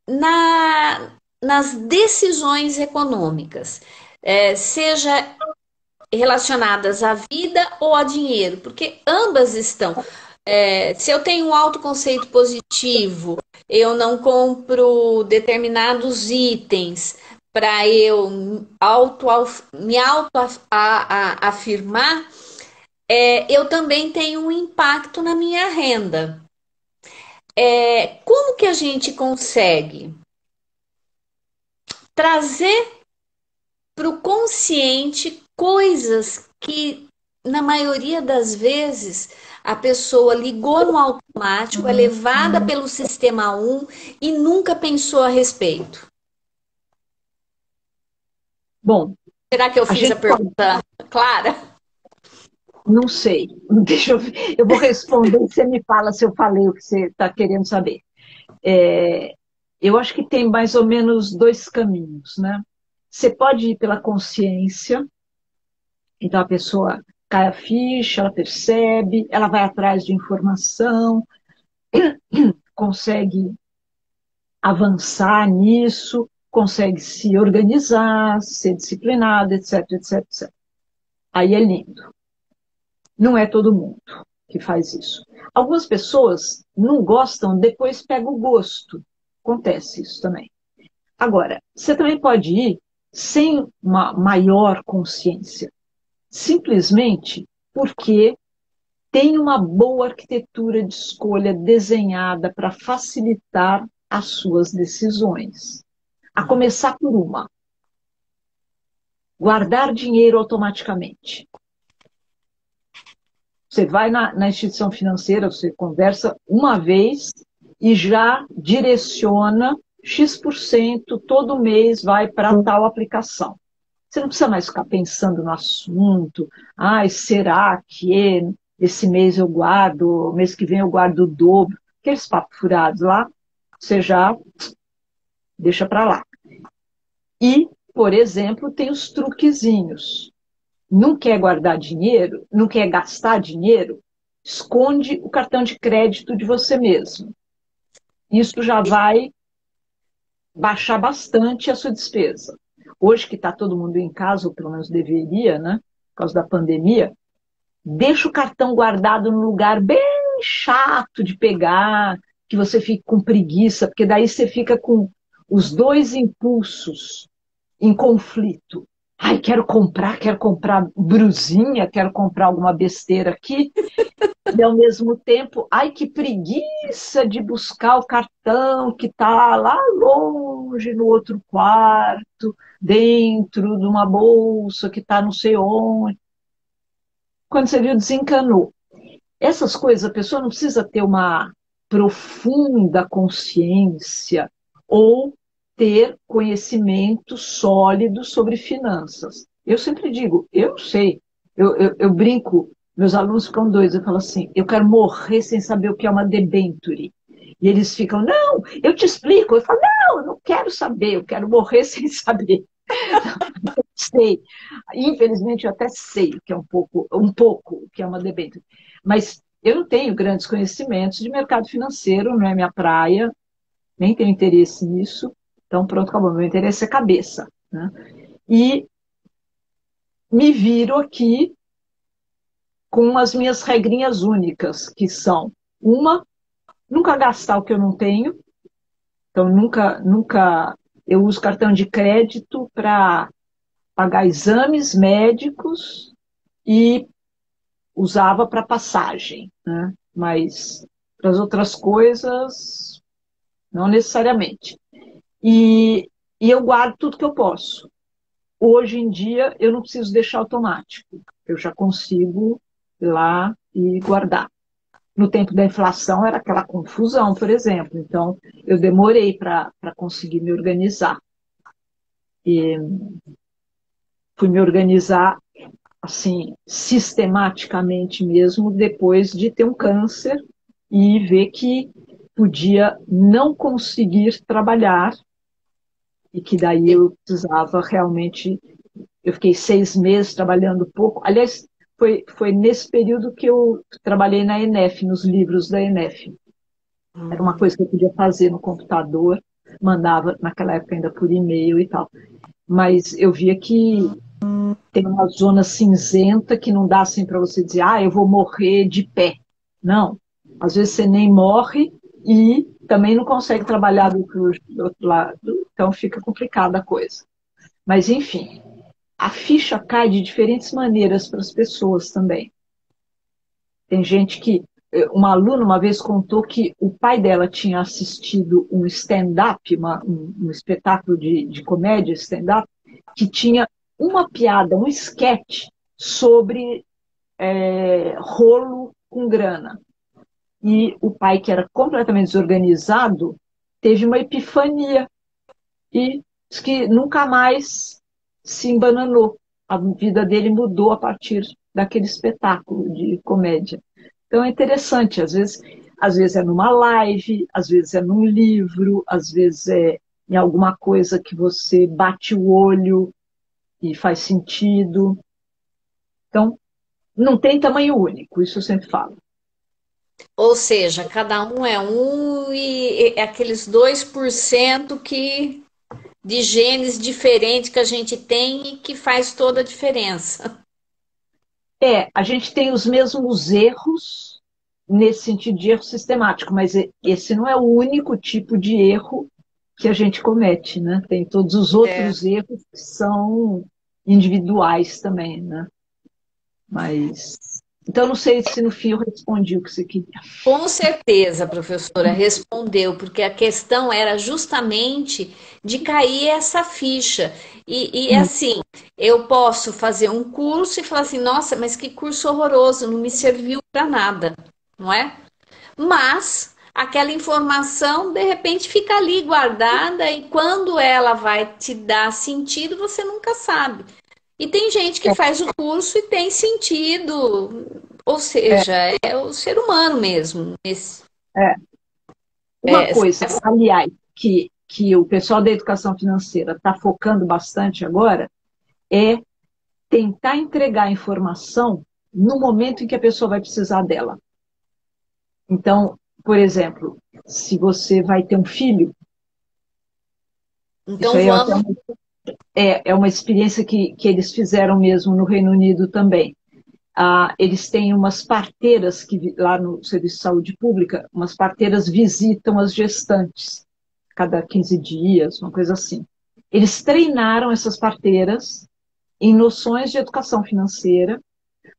nas decisões econômicas, seja relacionadas à vida ou a dinheiro, porque ambas estão. Se eu tenho um autoconceito positivo, eu não compro determinados itens para eu me auto-afirmar, eu também tenho um impacto na minha renda. Como que a gente consegue trazer para o consciente coisas que, na maioria das vezes, a pessoa ligou no automático, é levada pelo sistema um e nunca pensou a respeito. Bom, Será que eu a fiz a gente pode, pergunta clara? não sei, deixa eu vou responder e você me fala se eu falei o que você está querendo saber. É, eu acho que tem mais ou menos dois caminhos, né? Você pode ir pela consciência, então a pessoa cai a ficha, ela percebe, ela vai atrás de informação, consegue avançar nisso, consegue se organizar, ser disciplinada, etc, etc, etc. Aí é lindo. Não é todo mundo que faz isso. Algumas pessoas não gostam, depois pega o gosto. Acontece isso também. Agora, você também pode ir sem uma maior consciência, simplesmente porque tem uma boa arquitetura de escolha desenhada para facilitar as suas decisões. A começar por uma: guardar dinheiro automaticamente. Você vai na instituição financeira, você conversa uma vez e já direciona X% todo mês vai para tal aplicação. Você não precisa mais ficar pensando no assunto. Ah, será que esse mês eu guardo, mês que vem eu guardo o dobro? Aqueles papos furados lá, você já deixa para lá. E, por exemplo, tem os truquezinhos. Não quer guardar dinheiro, não quer gastar dinheiro, esconde o cartão de crédito de você mesmo. Isso já vai baixar bastante a sua despesa. Hoje que está todo mundo em casa, ou pelo menos deveria, né, por causa da pandemia, deixa o cartão guardado num lugar bem chato de pegar, que você fique com preguiça, porque daí você fica com os dois impulsos em conflito. Ai, quero comprar brusinha, quero comprar alguma besteira aqui, e ao mesmo tempo, ai, que preguiça de buscar o cartão que está lá longe, no outro quarto, dentro de uma bolsa que está não sei onde. Quando você viu, desencanou. Essas coisas, a pessoa não precisa ter uma profunda consciência ou ter conhecimento sólido sobre finanças. Eu sempre digo, eu sei, eu brinco, meus alunos ficam doidos, eu falo assim, eu quero morrer sem saber o que é uma debenture. E eles ficam, não, eu te explico. Eu falo, não, eu não quero saber, eu quero morrer sem saber. Sei. Infelizmente, eu até sei o que é um pouco o que é uma debênture. Mas eu não tenho grandes conhecimentos de mercado financeiro, não é minha praia, nem tenho interesse nisso. Então, pronto, acabou. Meu interesse é cabeça. Né? E me viro aqui com as minhas regrinhas únicas, que são: uma, nunca gastar o que eu não tenho. Então, nunca eu uso cartão de crédito para pagar exames médicos e usava para passagem, né? Mas para as outras coisas, não necessariamente. E eu guardo tudo que eu posso. Hoje em dia, eu não preciso deixar automático. Eu já consigo ir lá e guardar. No tempo da inflação, era aquela confusão, por exemplo. Então, eu demorei para conseguir me organizar. E fui me organizar assim, sistematicamente mesmo, depois de ter um câncer e ver que podia não conseguir trabalhar e que daí eu precisava realmente. Eu fiquei 6 meses trabalhando pouco. Aliás, foi nesse período que eu trabalhei na ENEF, nos livros da ENEF. Era uma coisa que eu podia fazer no computador, mandava naquela época ainda por e-mail e tal. Mas eu via que tem uma zona cinzenta que não dá assim para você dizer, ah, eu vou morrer de pé. Não. Às vezes você nem morre e também não consegue trabalhar do outro lado. Então fica complicada a coisa. Mas, enfim, a ficha cai de diferentes maneiras para as pessoas também. Tem gente que. Uma aluna uma vez contou que o pai dela tinha assistido um stand-up, um espetáculo de comédia stand-up, que tinha uma piada, um esquete sobre rolo com grana. E o pai, que era completamente desorganizado, teve uma epifania e disse que nunca mais se embananou. A vida dele mudou a partir daquele espetáculo de comédia. Então é interessante, às vezes é numa live, às vezes é num livro, às vezes é em alguma coisa que você bate o olho e faz sentido. Então, não tem tamanho único, isso eu sempre falo. Ou seja, cada um é um e é aqueles 2% que de genes diferentes que a gente tem e que faz toda a diferença. A gente tem os mesmos erros nesse sentido de erro sistemático, mas esse não é o único tipo de erro que a gente comete, né? Tem todos os É. outros erros que são individuais também, né? Mas então não sei se no fim eu respondi o que você queria. Com certeza, professora, respondeu, porque a questão era justamente de cair essa ficha. E assim, eu posso fazer um curso e falar assim, nossa, mas que curso horroroso, não me serviu para nada, não é? Mas aquela informação, de repente, fica ali guardada e quando ela vai te dar sentido, você nunca sabe. E tem gente que faz o curso e tem sentido, ou É, seja, é o ser humano mesmo. é. Uma É, coisa, aliás, que o pessoal da educação financeira está focando bastante agora é tentar entregar a informação no momento em que a pessoa vai precisar dela. Então, por exemplo, se você vai ter um filho, isso então aí vamos. é uma experiência que eles fizeram mesmo no Reino Unido também. Eles têm umas parteiras que lá no Serviço de Saúde Pública, umas parteiras visitam as gestantes cada 15 dias, uma coisa assim. Eles treinaram essas parteiras em noções de educação financeira,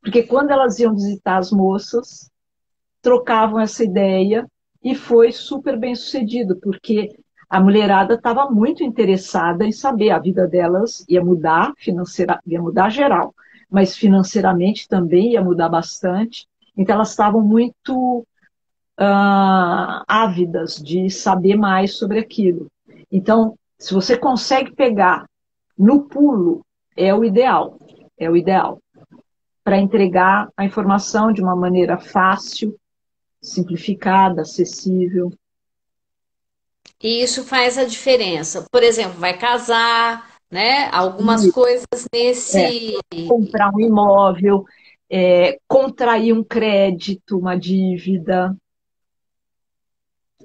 porque quando elas iam visitar as moças, trocavam essa ideia e foi super bem sucedido, porque a mulherada estava muito interessada em saber, a vida delas ia mudar financeira, ia mudar geral, mas financeiramente também ia mudar bastante. Então elas estavam muito ávidas de saber mais sobre aquilo. Então, se você consegue pegar no pulo, é o ideal para entregar a informação de uma maneira fácil, simplificada, acessível. E isso faz a diferença. Por exemplo, vai casar, né? Algumas coisas É, nesse. comprar um imóvel, contrair um crédito, uma dívida.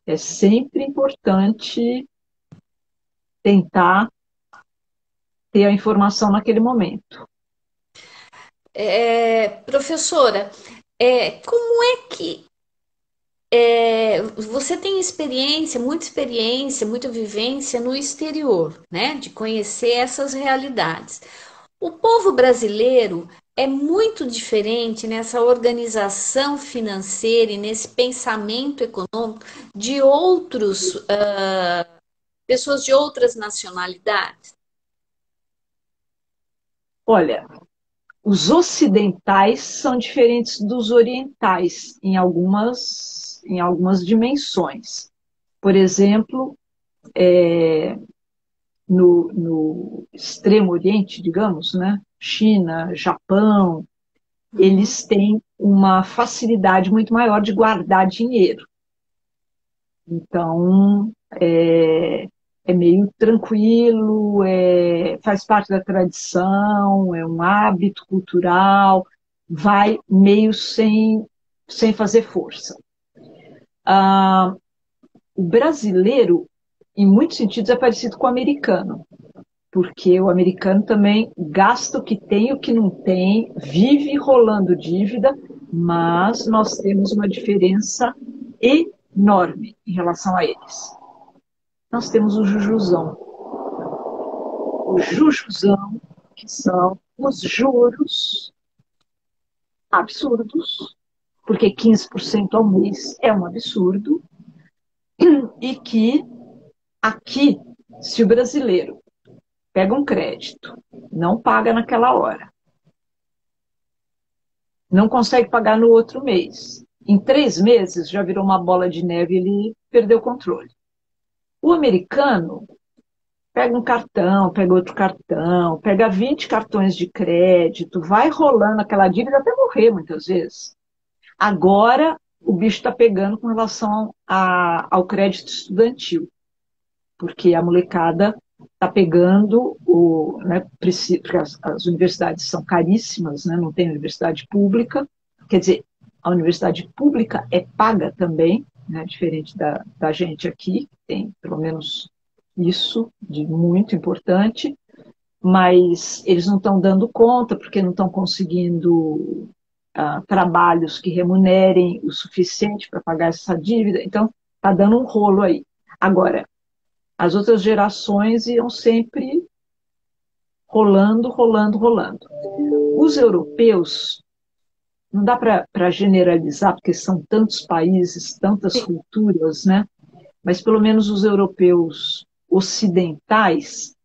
É sempre importante tentar ter a informação naquele momento. Professora, como é que você tem experiência, muita vivência no exterior, né? De conhecer essas realidades. O povo brasileiro é muito diferente nessa organização financeira e nesse pensamento econômico de outros pessoas de outras nacionalidades. Olha, os ocidentais são diferentes dos orientais em algumas dimensões. Por exemplo, no extremo oriente, digamos, né? China, Japão, eles têm uma facilidade muito maior de guardar dinheiro. Então, é meio tranquilo, faz parte da tradição, é um hábito cultural, vai meio sem fazer força. O brasileiro, em muitos sentidos, é parecido com o americano, porque o americano também gasta o que tem, o que não tem, vive rolando dívida, mas nós temos uma diferença enorme em relação a eles. Nós temos o jujuzão, que são os juros absurdos, porque 15% ao mês é um absurdo, e que aqui, se o brasileiro pega um crédito, não paga naquela hora, não consegue pagar no outro mês. Em 3 meses já virou uma bola de neve e ele perdeu o controle. O americano pega um cartão, pega outro cartão, pega 20 cartões de crédito, vai rolando aquela dívida até morrer muitas vezes. Agora o bicho está pegando com relação ao crédito estudantil, porque a molecada está pegando né, porque as universidades são caríssimas, né, não tem universidade pública, quer dizer, a universidade pública é paga também, né, diferente da gente aqui, tem pelo menos isso de muito importante, mas eles não estão dando conta porque não estão conseguindo trabalhos que remunerem o suficiente para pagar essa dívida, então está dando um rolo aí. Agora, as outras gerações iam sempre rolando, rolando, rolando. Os europeus, não dá para generalizar, porque são tantos países, tantas culturas, né? Mas pelo menos os europeus ocidentais,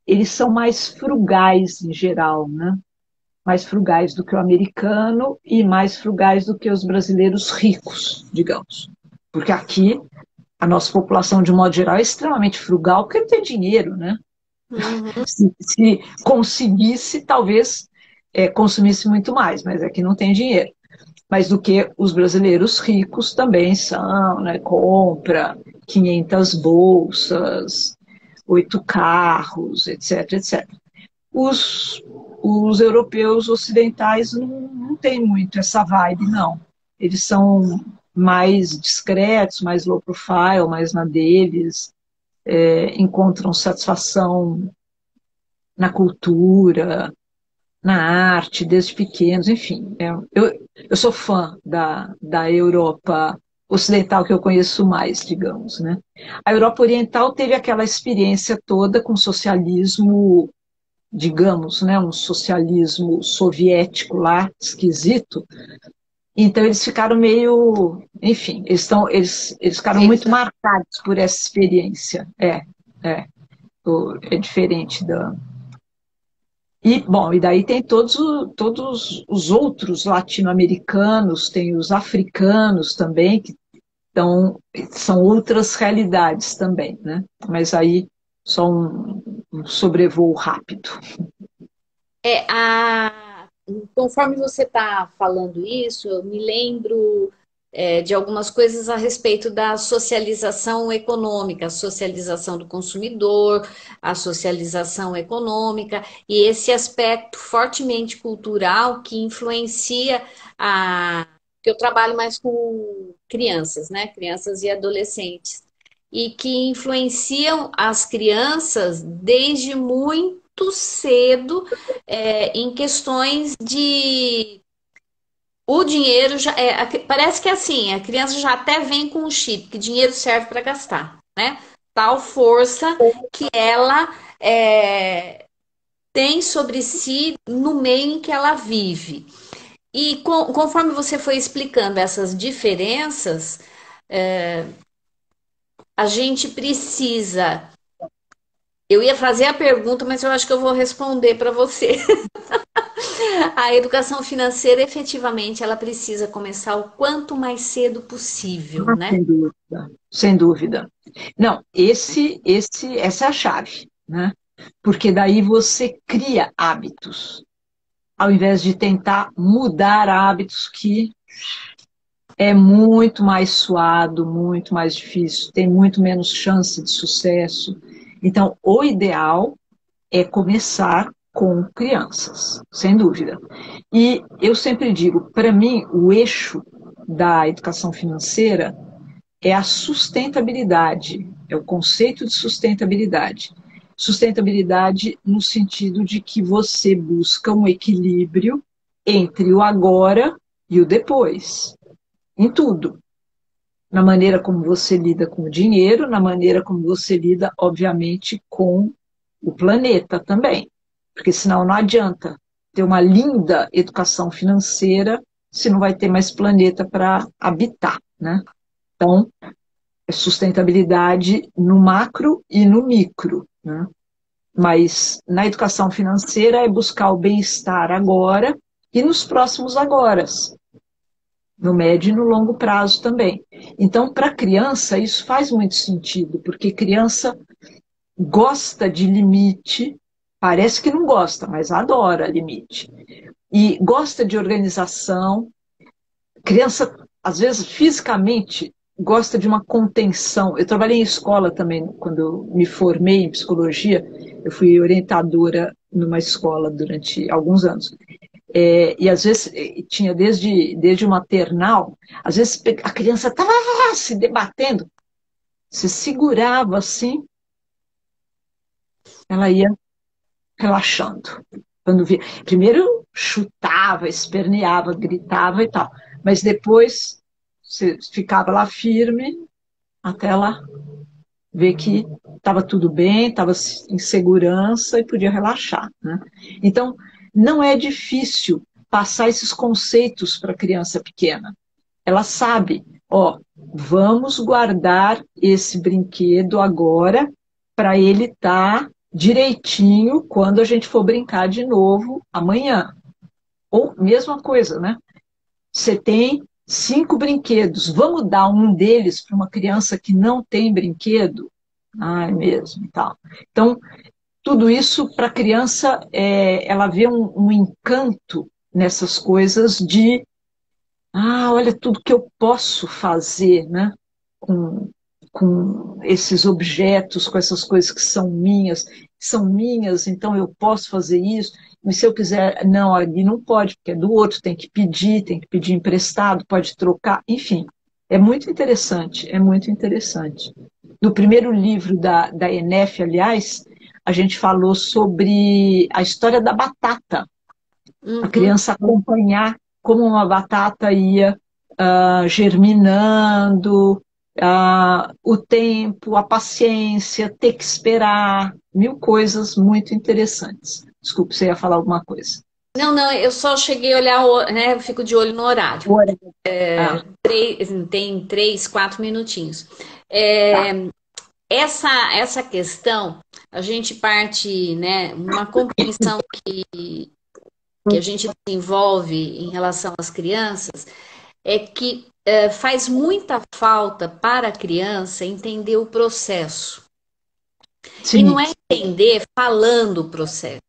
eles são mais frugais em geral, né? Mais frugais do que o americano e mais frugais do que os brasileiros ricos, digamos. Porque aqui a nossa população, de modo geral, é extremamente frugal, porque não tem dinheiro, né? Uhum. Se conseguisse, talvez consumisse muito mais, mas aqui não tem dinheiro. Mas do que os brasileiros ricos também são, né? Compra 500 bolsas, 8 carros, etc, etc. Os europeus ocidentais não têm muito essa vibe, não. Eles são mais discretos, mais low profile, mais na deles, encontram satisfação na cultura, na arte, desde pequenos, enfim. Eu sou fã da Europa ocidental que eu conheço mais, digamos, né? A Europa Oriental teve aquela experiência toda com socialismo, digamos, né, um socialismo soviético lá, esquisito. Então eles ficaram meio, enfim, eles ficaram muito marcados por essa experiência. É diferente da. E, bom, e daí tem todos os outros latino-americanos, tem os africanos também, que são outras realidades também, né? Mas aí só um sobrevoo rápido. É, conforme você está falando isso, eu me lembro de algumas coisas a respeito da socialização econômica, a socialização do consumidor, a socialização econômica e esse aspecto fortemente cultural que influencia a. Que eu trabalho mais com crianças, né? Crianças e adolescentes. E que influenciam as crianças desde muito cedo em questões de o dinheiro já parece que é assim, a criança já até vem com um chip que dinheiro serve para gastar, né? Tal força que ela tem sobre si no meio em que ela vive. E conforme você foi explicando essas diferenças, a gente precisa. Eu ia fazer a pergunta, mas eu acho que eu vou responder para você. A educação financeira, efetivamente, ela precisa começar o quanto mais cedo possível, né? Sem dúvida, sem dúvida. Não, essa é a chave, né? Porque daí você cria hábitos, ao invés de tentar mudar hábitos que é muito mais suado, muito mais difícil, tem muito menos chance de sucesso. Então, o ideal é começar com crianças, sem dúvida. E eu sempre digo, para mim, o eixo da educação financeira é a sustentabilidade, é o conceito de sustentabilidade. Sustentabilidade no sentido de que você busca um equilíbrio entre o agora e o depois, em tudo. Na maneira como você lida com o dinheiro, na maneira como você lida, obviamente, com o planeta também. Porque senão não adianta ter uma linda educação financeira se não vai ter mais planeta para habitar, né? Então, é sustentabilidade no macro e no micro, né? Mas na educação financeira é buscar o bem-estar agora e nos próximos agoras, no médio e no longo prazo também. Então, para criança, isso faz muito sentido, porque criança gosta de limite, parece que não gosta, mas adora limite. E gosta de organização. Criança, às vezes, fisicamente, gosta de uma contenção. Eu trabalhei em escola também, quando eu me formei em psicologia, eu fui orientadora numa escola durante alguns anos. E às vezes tinha desde o maternal, às vezes a criança estava se debatendo, se segurava assim, ela ia relaxando. Quando via, primeiro chutava, esperneava, gritava e tal, mas depois você ficava lá firme até ela ver que estava tudo bem, estava em segurança e podia relaxar, né? Então, não é difícil passar esses conceitos para a criança pequena. Ela sabe, ó, vamos guardar esse brinquedo agora para ele estar direitinho quando a gente for brincar de novo amanhã. Ou mesma coisa, né? Você tem 5 brinquedos, vamos dar um deles para uma criança que não tem brinquedo? Ah, é mesmo, tal. Então, tudo isso para a criança, ela vê um encanto nessas coisas de, olha tudo que eu posso fazer, né? Com, com esses objetos, com essas coisas que são minhas, então eu posso fazer isso. E se eu quiser, não, ali não pode, porque é do outro, tem que pedir emprestado, pode trocar, enfim. É muito interessante, é muito interessante. No primeiro livro da ENEF, aliás, a gente falou sobre a história da batata. A Uhum. criança acompanhar como uma batata ia germinando, o tempo, a paciência, ter que esperar, mil coisas muito interessantes. Desculpe, você ia falar alguma coisa. Não, não, eu só cheguei a olhar, né? Eu fico de olho no horário. Ora, ah, Tem 3, 4 minutinhos. tá. É, essa questão, a gente parte, né? Uma compreensão que a gente desenvolve em relação às crianças é que faz muita falta para a criança entender o processo. E não Sim, é entender falando o processo.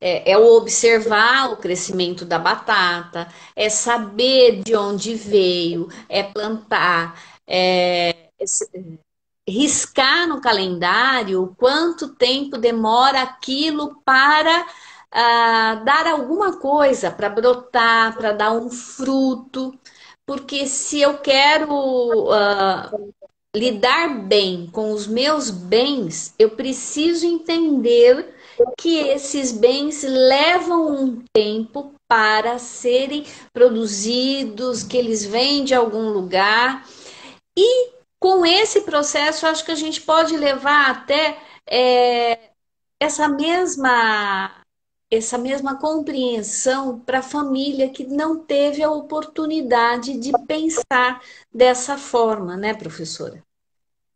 É o observar o crescimento da batata, é saber de onde veio, é plantar, riscar no calendário quanto tempo demora aquilo para dar alguma coisa, para brotar, para dar um fruto. Porque se eu quero lidar bem com os meus bens, eu preciso entender que esses bens levam um tempo para serem produzidos, que eles vêm de algum lugar. E com esse processo, acho que a gente pode levar até essa mesma essa mesma compreensão para a família que não teve a oportunidade de pensar dessa forma, né, professora?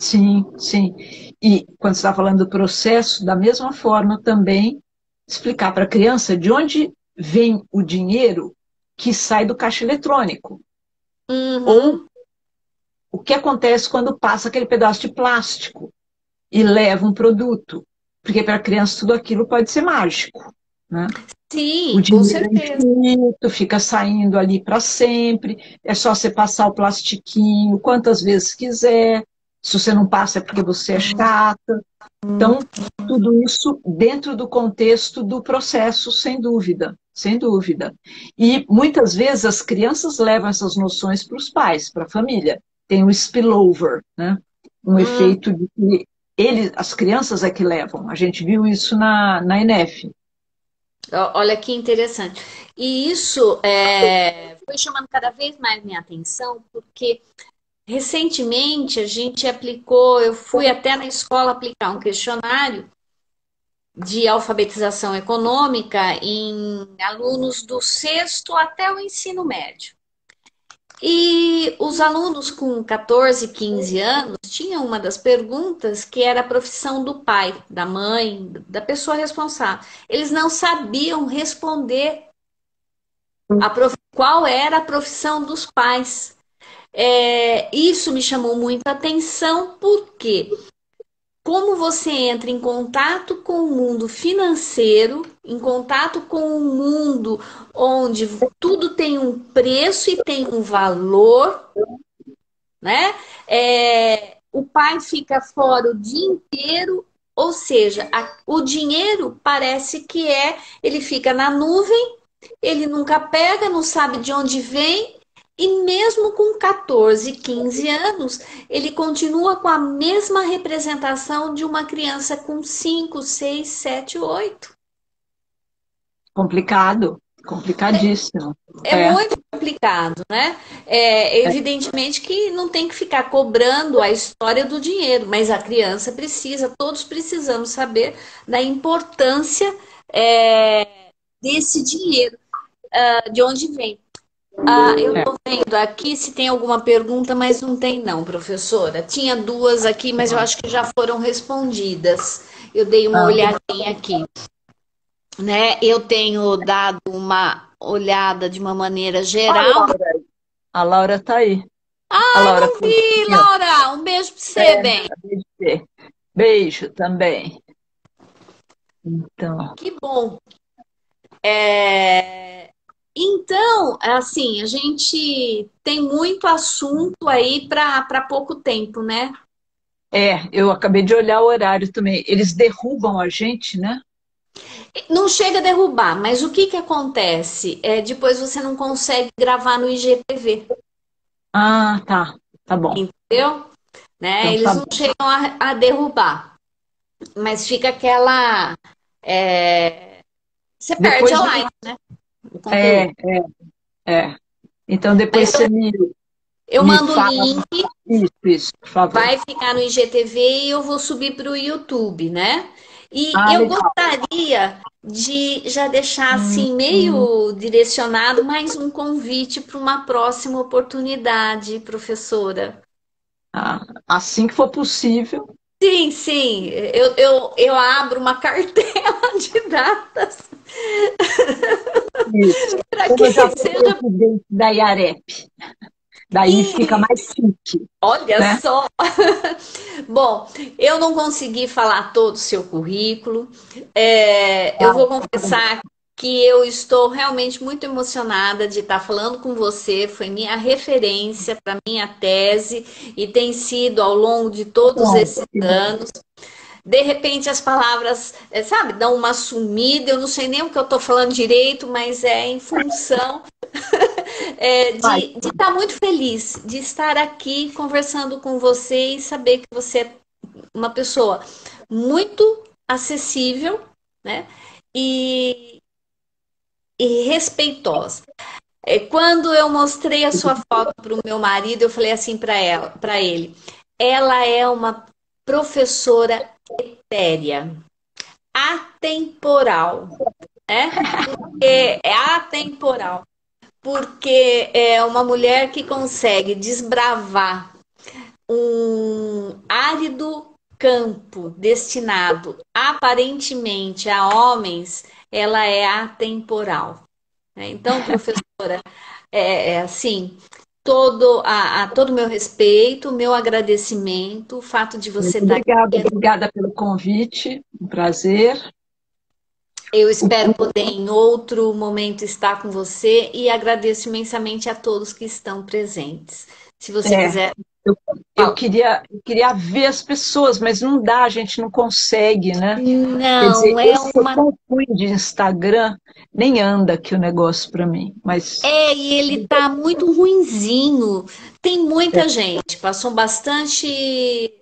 sim, sim. E quando você está falando do processo, da mesma forma também explicar para a criança de onde vem o dinheiro que sai do caixa eletrônico. Ou Uhum. o que acontece quando passa aquele pedaço de plástico e leva um produto. Porque para a criança tudo aquilo pode ser mágico, né? O Sim, com dinheiro é certeza. infinito, fica saindo ali para sempre, é só você passar o plastiquinho quantas vezes quiser. Se você não passa é porque você é chata. Então, tudo isso dentro do contexto do processo, sem dúvida, sem dúvida. E muitas vezes as crianças levam essas noções para os pais, para a família. Tem o spillover, né? Um Hum, efeito de que as crianças é que levam. A gente viu isso na ENEF. olha que interessante. E isso foi chamando cada vez mais minha atenção, porque recentemente a gente aplicou, eu fui até na escola aplicar um questionário de alfabetização econômica em alunos do sexto até o ensino médio. E os alunos com 14, 15 anos tinham uma das perguntas que era a profissão do pai, da mãe, da pessoa responsável. Eles não sabiam responder qual era a profissão dos pais. Isso me chamou muita atenção, porque como você entra em contato com o mundo financeiro, em contato com um mundo onde tudo tem um preço e tem um valor, né? O pai fica fora o dia inteiro, ou seja, o dinheiro parece que ele fica na nuvem, ele nunca pega, não sabe de onde vem, e mesmo com 14, 15 anos, ele continua com a mesma representação de uma criança com 5, 6, 7, 8. Complicado, complicadíssimo. É muito complicado, né? Evidentemente que não tem que ficar cobrando a história do dinheiro, mas a criança precisa, todos precisamos saber da importância desse dinheiro, de onde vem. Eu estou vendo aqui se tem alguma pergunta, mas não tem não, professora. Tinha duas aqui, mas eu acho que já foram respondidas. Eu dei uma olhadinha aqui, né? Eu tenho dado uma olhada de uma maneira geral. A Laura está aí. A Ai, Laura não vi, Laura. Um beijo para você, bem. Beijo também. Então. Que bom. Então, assim, a gente tem muito assunto aí para pouco tempo, né? Eu acabei de olhar o horário também. Eles derrubam a gente, né? Não chega a derrubar, mas o que que acontece? Depois você não consegue gravar no IGTV, Ah, tá. Tá bom. entendeu? Né? Então Eles tá não bom. chegam a derrubar, mas fica aquela. Você perde Depois a eu... live, né? O É, conteúdo. é. Então depois Mas você eu me mando o fala link, isso, por favor. vai ficar no IGTV e eu vou subir para o YouTube, né? E Ah, eu legal. gostaria de já deixar assim meio direcionado mais um convite para uma próxima oportunidade, professora. Ah, assim que for possível. Sim, sim, eu abro uma cartela de datas Isso. para Como eu já quem fui seja. presidente da IAREP. Daí fica E mais chique, olha né? só. Bom, eu não consegui falar todo o seu currículo. Eu vou confessar que eu estou realmente muito emocionada de estar falando com você. Foi minha referência para minha tese e tem sido ao longo de todos Bom, esses anos. De repente as palavras, sabe, dão uma sumida. Eu não sei nem o que eu estou falando direito, mas é em função vai. de estar muito feliz de estar aqui conversando com você e saber que você é uma pessoa muito acessível, né? E, e respeitosa. Quando eu mostrei a sua foto para o meu marido, eu falei assim para ele, ela é uma professora etérea, atemporal, né? É atemporal, porque é uma mulher que consegue desbravar um árido campo destinado aparentemente a homens, ela é atemporal, né? Então, professora, assim, todo o meu respeito, o meu agradecimento, o fato de você Muito estar obrigada, aqui. obrigada pelo convite. Um prazer. Eu espero poder em outro momento estar com você e agradeço imensamente a todos que estão presentes. Se você É, quiser eu, falar. eu queria ver as pessoas, mas não dá, a gente não consegue, né? Quer dizer, Não, é esse que eu uma. tão fui de Instagram, nem anda aqui o negócio para mim. Mas E ele tá muito ruinzinho. Tem muita gente, passou bastante.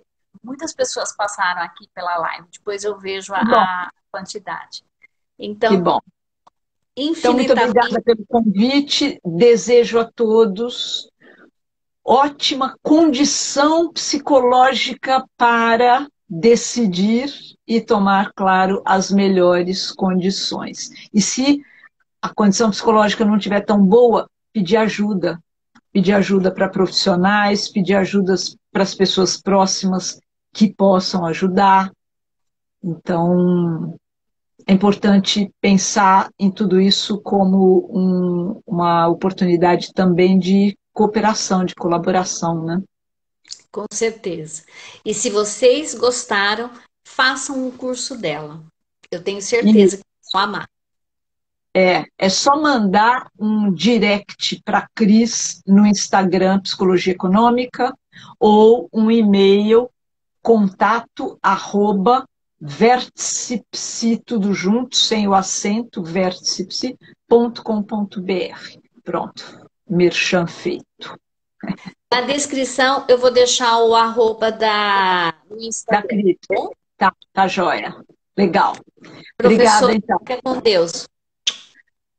Muitas pessoas passaram aqui pela live, depois eu vejo que bom, a quantidade. que Então, bom. Então, muito infinitamente. obrigada pelo convite. Desejo a todos ótima condição psicológica para decidir e tomar, claro, as melhores condições. E se a condição psicológica não estiver tão boa, pedir ajuda. pedir ajuda para profissionais, pedir ajuda para as pessoas próximas que possam ajudar. Então, é importante pensar em tudo isso como uma oportunidade também de cooperação, de colaboração, né? Com certeza. E se vocês gostaram, façam o curso dela. Eu tenho E certeza que vão amar. é só mandar um direct para a Cris no Instagram Psicologia Econômica ou um e-mail contato@vérticepsi, tudo junto, sem o acento, vérticepsi.com.br. Pronto, merchan feito. Na descrição eu vou deixar o arroba do Da Instagram. Cris. Tá bom? Tá joia. Legal. Obrigada, Professor, então. fica com Deus.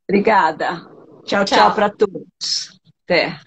Obrigada. Tchau, tchau Tchau. para todos. Até.